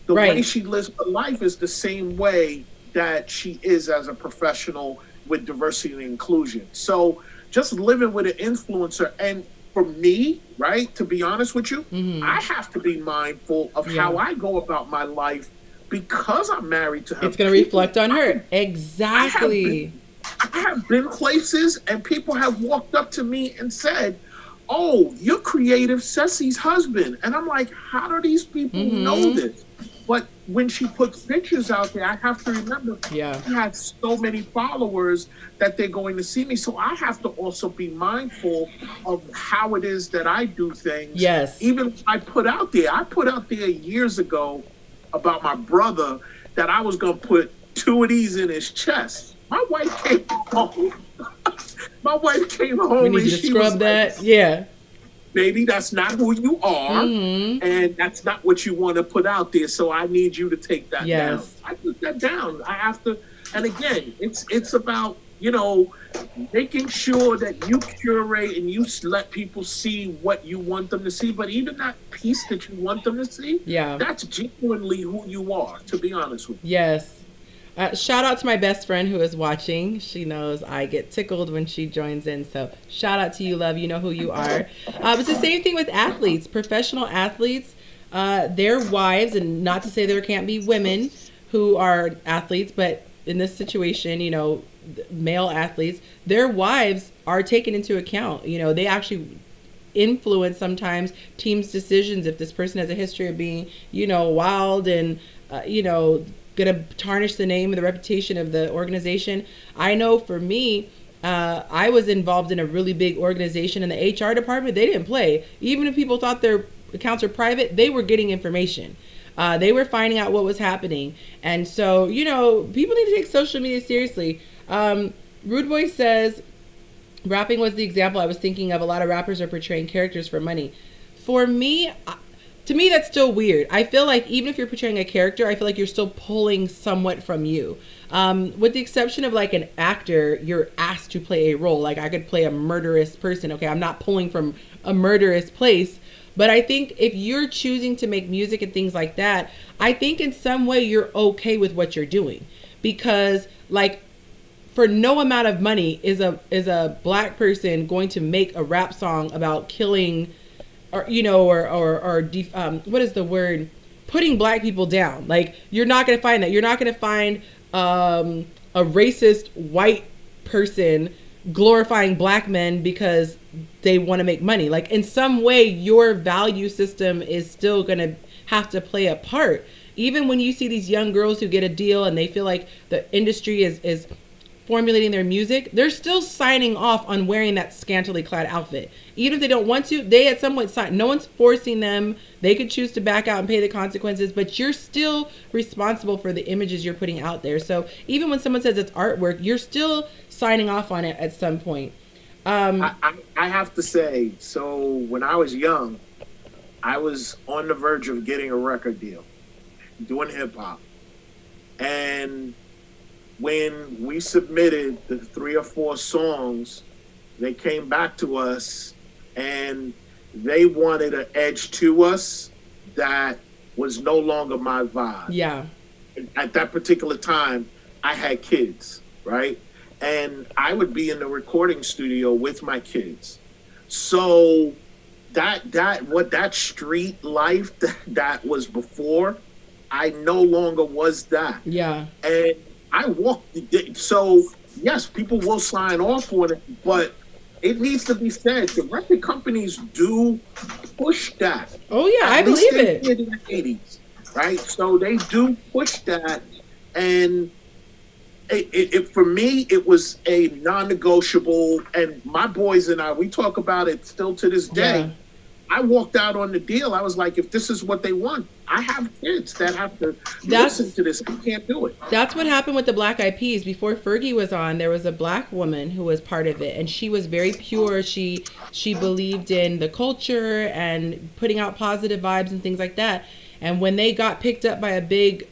The Right. way she lives her life is the same way that she is as a professional with diversity and inclusion. So just living with an influencer, and for me, right, to be honest with you, I have to be mindful of how I go about my life because I'm married to her. It's going to reflect on her. Exactly. I have been places and people have walked up to me and said, "Oh, you're Creative Ceci's husband." And I'm like, how do these people know this? But when she puts pictures out there, I have to remember she has so many followers that they're going to see me. So I have to also be mindful of how it is that I do things. Yes. Even I put out there years ago about my brother that I was going to put 2 of these in his chest. My wife came home. We need to scrub that. Like, baby, that's not who you are, and that's not what you want to put out there. So I need you to take that down. I took that down. I have to, and again, it's about, you know, making sure that you curate and you let people see what you want them to see. But even that piece that you want them to see, that's genuinely who you are, to be honest with you. Yes. Shout out to my best friend who is watching. She knows I get tickled when she joins in. So shout out to you, love. You know who you are. It's the same thing with athletes, professional athletes, their wives, and not to say there can't be women who are athletes, but in this situation, you know, male athletes, their wives are taken into account. You know, they actually influence sometimes teams' decisions. If this person has a history of being, you know, wild and, you know, going to tarnish the name and the reputation of the organization. I know for me, I was involved in a really big organization in the HR department. They didn't play. Even if people thought their accounts were private, they were getting information. They were finding out what was happening. And so, you know, people need to take social media seriously. Rude Boy says, rapping was the example I was thinking of. A lot of rappers are portraying characters for money. For me, to me, that's still weird. I feel like even if you're portraying a character, I feel like you're still pulling somewhat from you. With the exception of like an actor, you're asked to play a role. Like I could play a murderous person. Okay, I'm not pulling from a murderous place. But I think if you're choosing to make music and things like that, I think in some way you're okay with what you're doing. Because like for no amount of money is a black person going to make a rap song about killing, or you know, or what is the word? Putting black people down. Like you're not going to find that. You're not going to find a racist white person glorifying black men because they want to make money. Like in some way, your value system is still going to have to play a part. Even when you see these young girls who get a deal and they feel like the industry is formulating their music, they're still signing off on wearing that scantily clad outfit. Even if they don't want to, they at some point sign. No one's forcing them. They could choose to back out and pay the consequences, but you're still responsible for the images you're putting out there. So even when someone says it's artwork, you're still signing off on it at some point. I have to say, so when I was young, I was on the verge of getting a record deal, doing hip hop. And when we submitted the 3 or 4 songs, they came back to us and they wanted an edge to us that was no longer my vibe. Yeah. At that particular time, I had kids, right? And I would be in the recording studio with my kids. So that street life that was before, I no longer was that. Yeah. And I walked. So yes, people will sign off on it, but it needs to be said, the record companies do push that. Oh yeah, I believe it. In the 80s, right? So they do push that, and it for me, it was a non-negotiable. And my boys and I, we talk about it still to this day. Yeah. I walked out on the deal. I was like, if this is what they want, I have kids that have to listen to this. I can't do it. That's what happened with the Black Eyed Peas. Before Fergie was on, there was a black woman who was part of it, and she was very pure. She believed in the culture and putting out positive vibes and things like that. And when they got picked up by a big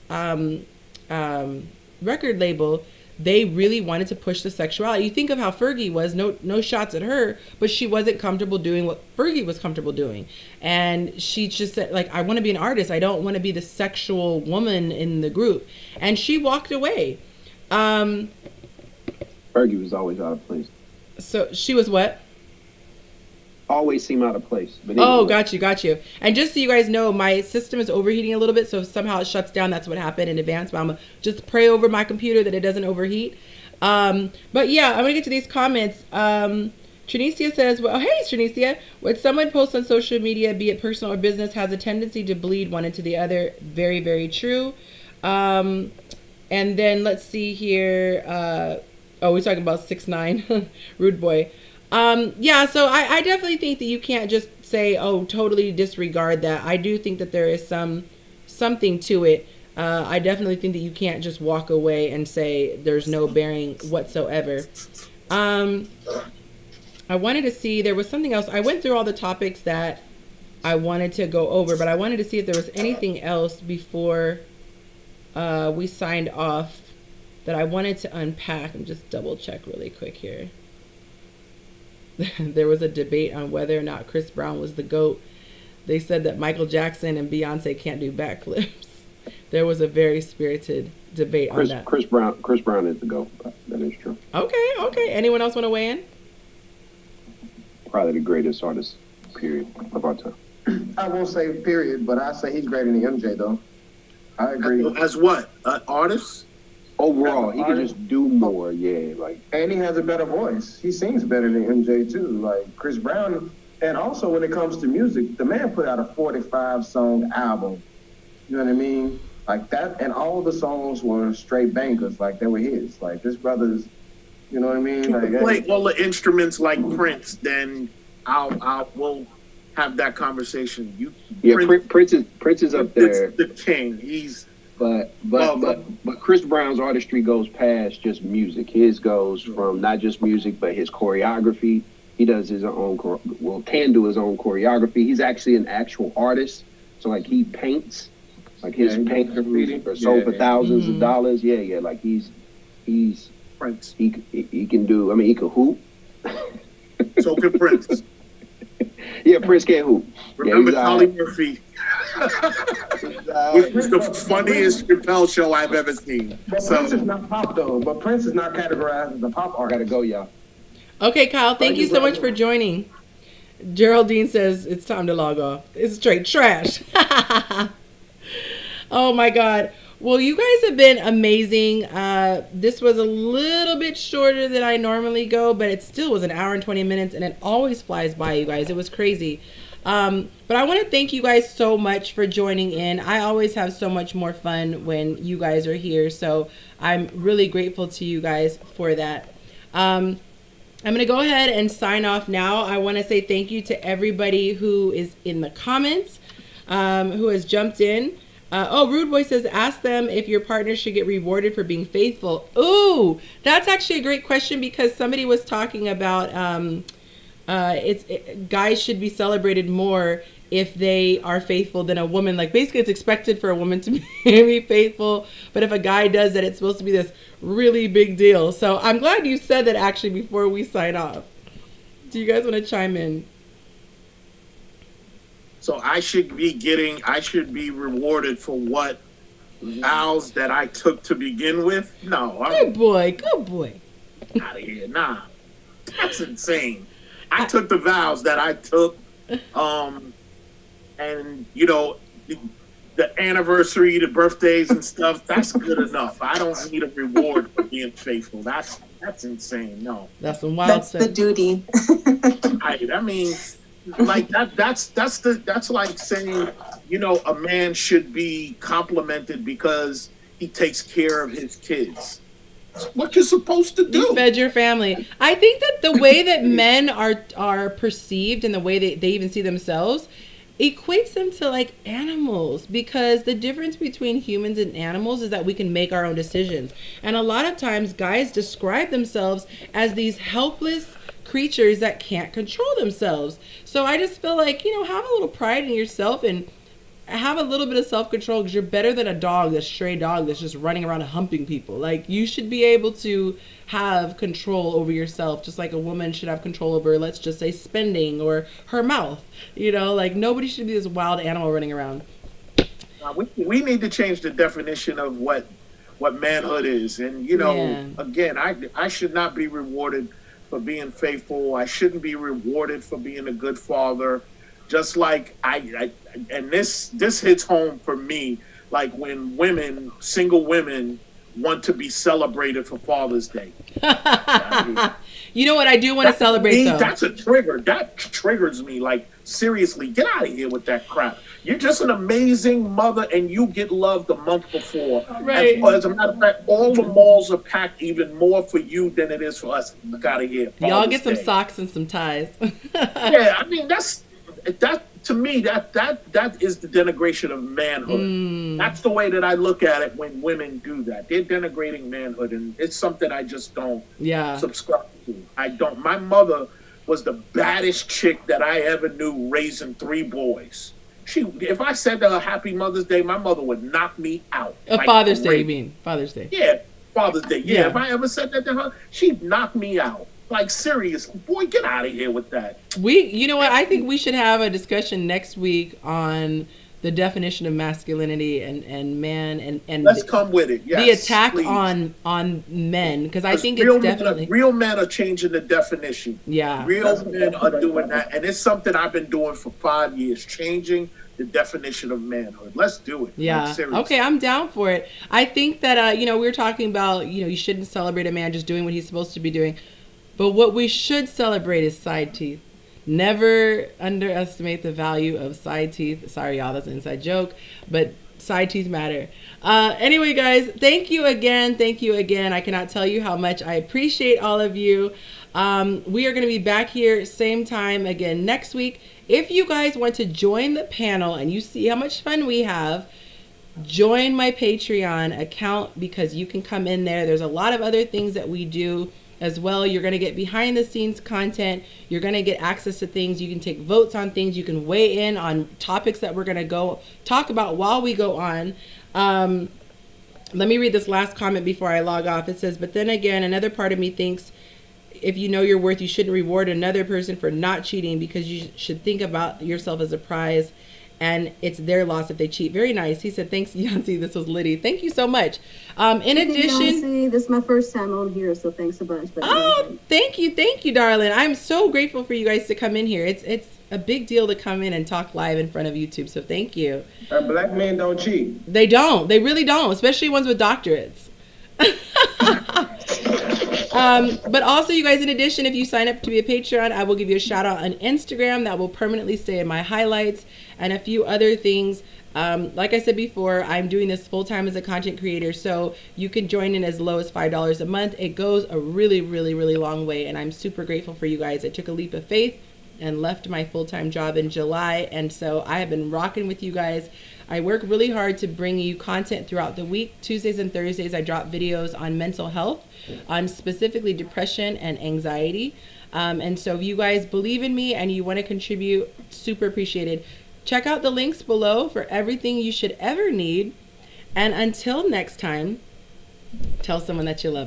record label, they really wanted to push the sexuality. You think of how Fergie was, no shots at her, but she wasn't comfortable doing what Fergie was comfortable doing. And she just said, like, I want to be an artist. I don't want to be the sexual woman in the group. And she walked away. Fergie was always out of place. So she was what? Always seem out of place. But anyway. Oh, got you. And just so you guys know, my system is overheating a little bit, so if somehow it shuts down, that's what happened in advance. But I'm gonna just pray over my computer that it doesn't overheat. But yeah, I'm gonna get to these comments. Trinicia says, well, hey, Trinicia, when someone posts on social media, be it personal or business, has a tendency to bleed one into the other. Very, very true. And then let's see here. We're talking about 6ix9ine, rude boy. Yeah, so I definitely think that you can't just say, oh, totally disregard that. I do think that there is something to it. I definitely think that you can't just walk away and say there's no bearing whatsoever. I wanted to see, there was something else. I went through all the topics that I wanted to go over, but I wanted to see if there was anything else before we signed off that I wanted to unpack and just double check really quick here. There was a debate on whether or not Chris Brown was the GOAT. They said that Michael Jackson and Beyonce can't do backflips. There was a very spirited debate on that. Chris Brown is the GOAT. That is true. Okay. Anyone else want to weigh in? Probably the greatest artist, period, of our time. I won't say period, but I say he's greater than MJ, though. I agree. As what? Artist? Overall, he can just do more, yeah. And he has a better voice. He sings better than MJ, too. Like Chris Brown. And also, when it comes to music, the man put out a 45-song album. You know what I mean? Like that, and all the songs were straight bangers. Like, they were his. Like, this brother's, you know what I mean? Like, play all the instruments like Prince, then we'll have that conversation. Prince is up there. The king. He's... But Chris Brown's artistry goes past just music. His goes from not just music, but his choreography. He does his own, can do his own choreography. He's actually an actual artist. So like he paints, like his paintings are sold for thousands of dollars. Yeah. Like he's Prince. He can do. I mean, he can hoop. So can Prince. Yeah, Prince can't hoop. Remember Charlie Murphy? Which was the funniest Chappelle show I've ever seen. But Prince is not pop though. But Prince is not categorized as a pop artist. Gotta go, y'all. Okay, Kyle, thank you so much for joining. Geraldine says it's time to log off. It's straight trash. Oh my God. Well, you guys have been amazing. This was a little bit shorter than I normally go, but it still was an hour and 20 minutes, and it always flies by, you guys. It was crazy. But I want to thank you guys so much for joining in. I always have so much more fun when you guys are here, so I'm really grateful to you guys for that. I'm going to go ahead and sign off now. I want to say thank you to everybody who is in the comments, who has jumped in. Rude Boy says, ask them if your partner should get rewarded for being faithful. Ooh, that's actually a great question, because somebody was talking about guys should be celebrated more if they are faithful than a woman. Like, basically it's expected for a woman to be faithful, but if a guy does that, it's supposed to be this really big deal. So I'm glad you said that actually before we sign off. Do you guys want to chime in? So I should be rewarded for what vows that I took to begin with? No. Good boy. Out of here. Nah. That's insane. I took the vows that I took, and the anniversary, the birthdays and stuff, that's good enough. I don't need a reward for being faithful. That's insane. No. That's some wild stuff. That's the duty. I mean, like that's like saying, a man should be complimented because he takes care of his kids. That's what you're supposed to do. You fed your family. I think that the way that men are perceived and the way they even see themselves equates them to like animals, because the difference between humans and animals is that we can make our own decisions. And a lot of times guys describe themselves as these helpless creatures that can't control themselves. So I just feel like, have a little pride in yourself and have a little bit of self-control, because you're better than a dog, a stray dog that's just running around and humping people. Like, you should be able to have control over yourself, just like a woman should have control over, let's just say, spending or her mouth. You know, like, nobody should be this wild animal running around. We need to change the definition of what manhood is. And, you know, again, I should not be rewarded for being faithful. I shouldn't be rewarded for being a good father. Just like and this hits home for me, like when single women want to be celebrated for Father's Day. You know what? I do want to celebrate, though. That's a trigger. That triggers me. Like, seriously, get out of here with that crap. You're just an amazing mother, and you get loved the month before. Right. As a matter of fact, all the malls are packed even more for you than it is for us. Look out of here. Y'all get some socks and some ties. Yeah, I mean, that to me, that is the denigration of manhood. That's the way that I look at it when women do that. They're denigrating manhood, and it's something I just don't subscribe to. I don't. My mother was the baddest chick that I ever knew, raising 3 boys. If I said to her Happy Mother's Day, my mother would knock me out. Father's Day, you mean? Father's Day. Yeah, Father's Day. Yeah, if I ever said that to her, she'd knock me out. Like, seriously, boy, get out of here with that. You know what? I think we should have a discussion next week on the definition of masculinity and man and let's come with it. Yes, the attack please. on men, because I think it's definitely real men are changing the definition. Yeah, real men are doing that, and it's something I've been doing for 5 years, changing the definition of manhood. Let's do it. Yeah. Okay, I'm down for it. I think that we were talking about you shouldn't celebrate a man just doing what he's supposed to be doing, but what we should celebrate is side teeth. Never underestimate the value of side teeth. Sorry, y'all, that's an inside joke, but side teeth matter. Anyway, guys, thank you again. Thank you again. I cannot tell you how much I appreciate all of you. We are going to be back here same time again next week. If you guys want to join the panel and you see how much fun we have, join my Patreon account, because you can come in there. There's a lot of other things that we do as well. You're going to get behind the scenes content. You're going to get access to things. You can take votes on things. You can weigh in on topics that we're going to go talk about while we go on. Let me read this last comment before I log off. It says, but then again, another part of me thinks if you know your worth, you shouldn't reward another person for not cheating, because you should think about yourself as a prize, and it's their loss if they cheat. Very nice. He said, thanks, Yonci. This was Liddy. Thank you so much. In addition, Yonci, this is my first time on here, so thanks a bunch. Thank you, darling. I'm so grateful for you guys to come in here. It's a big deal to come in and talk live in front of YouTube, so thank you. Black men don't cheat. They don't. They really don't, especially ones with doctorates. But also, you guys, in addition, if you sign up to be a Patreon, I will give you a shout out on Instagram that will permanently stay in my highlights, and a few other things. Like I said before, I'm doing this full time as a content creator, so you can join in as low as $5 a month. It goes a really, really, really long way, and I'm super grateful for you guys. I took a leap of faith and left my full-time job in July, and so I have been rocking with you guys. I work really hard to bring you content throughout the week. Tuesdays and Thursdays I drop videos on mental health, on specifically depression and anxiety, and so if you guys believe in me and you want to contribute, super appreciated. Check out the links below for everything you should ever need, and until next time, tell someone that you love them.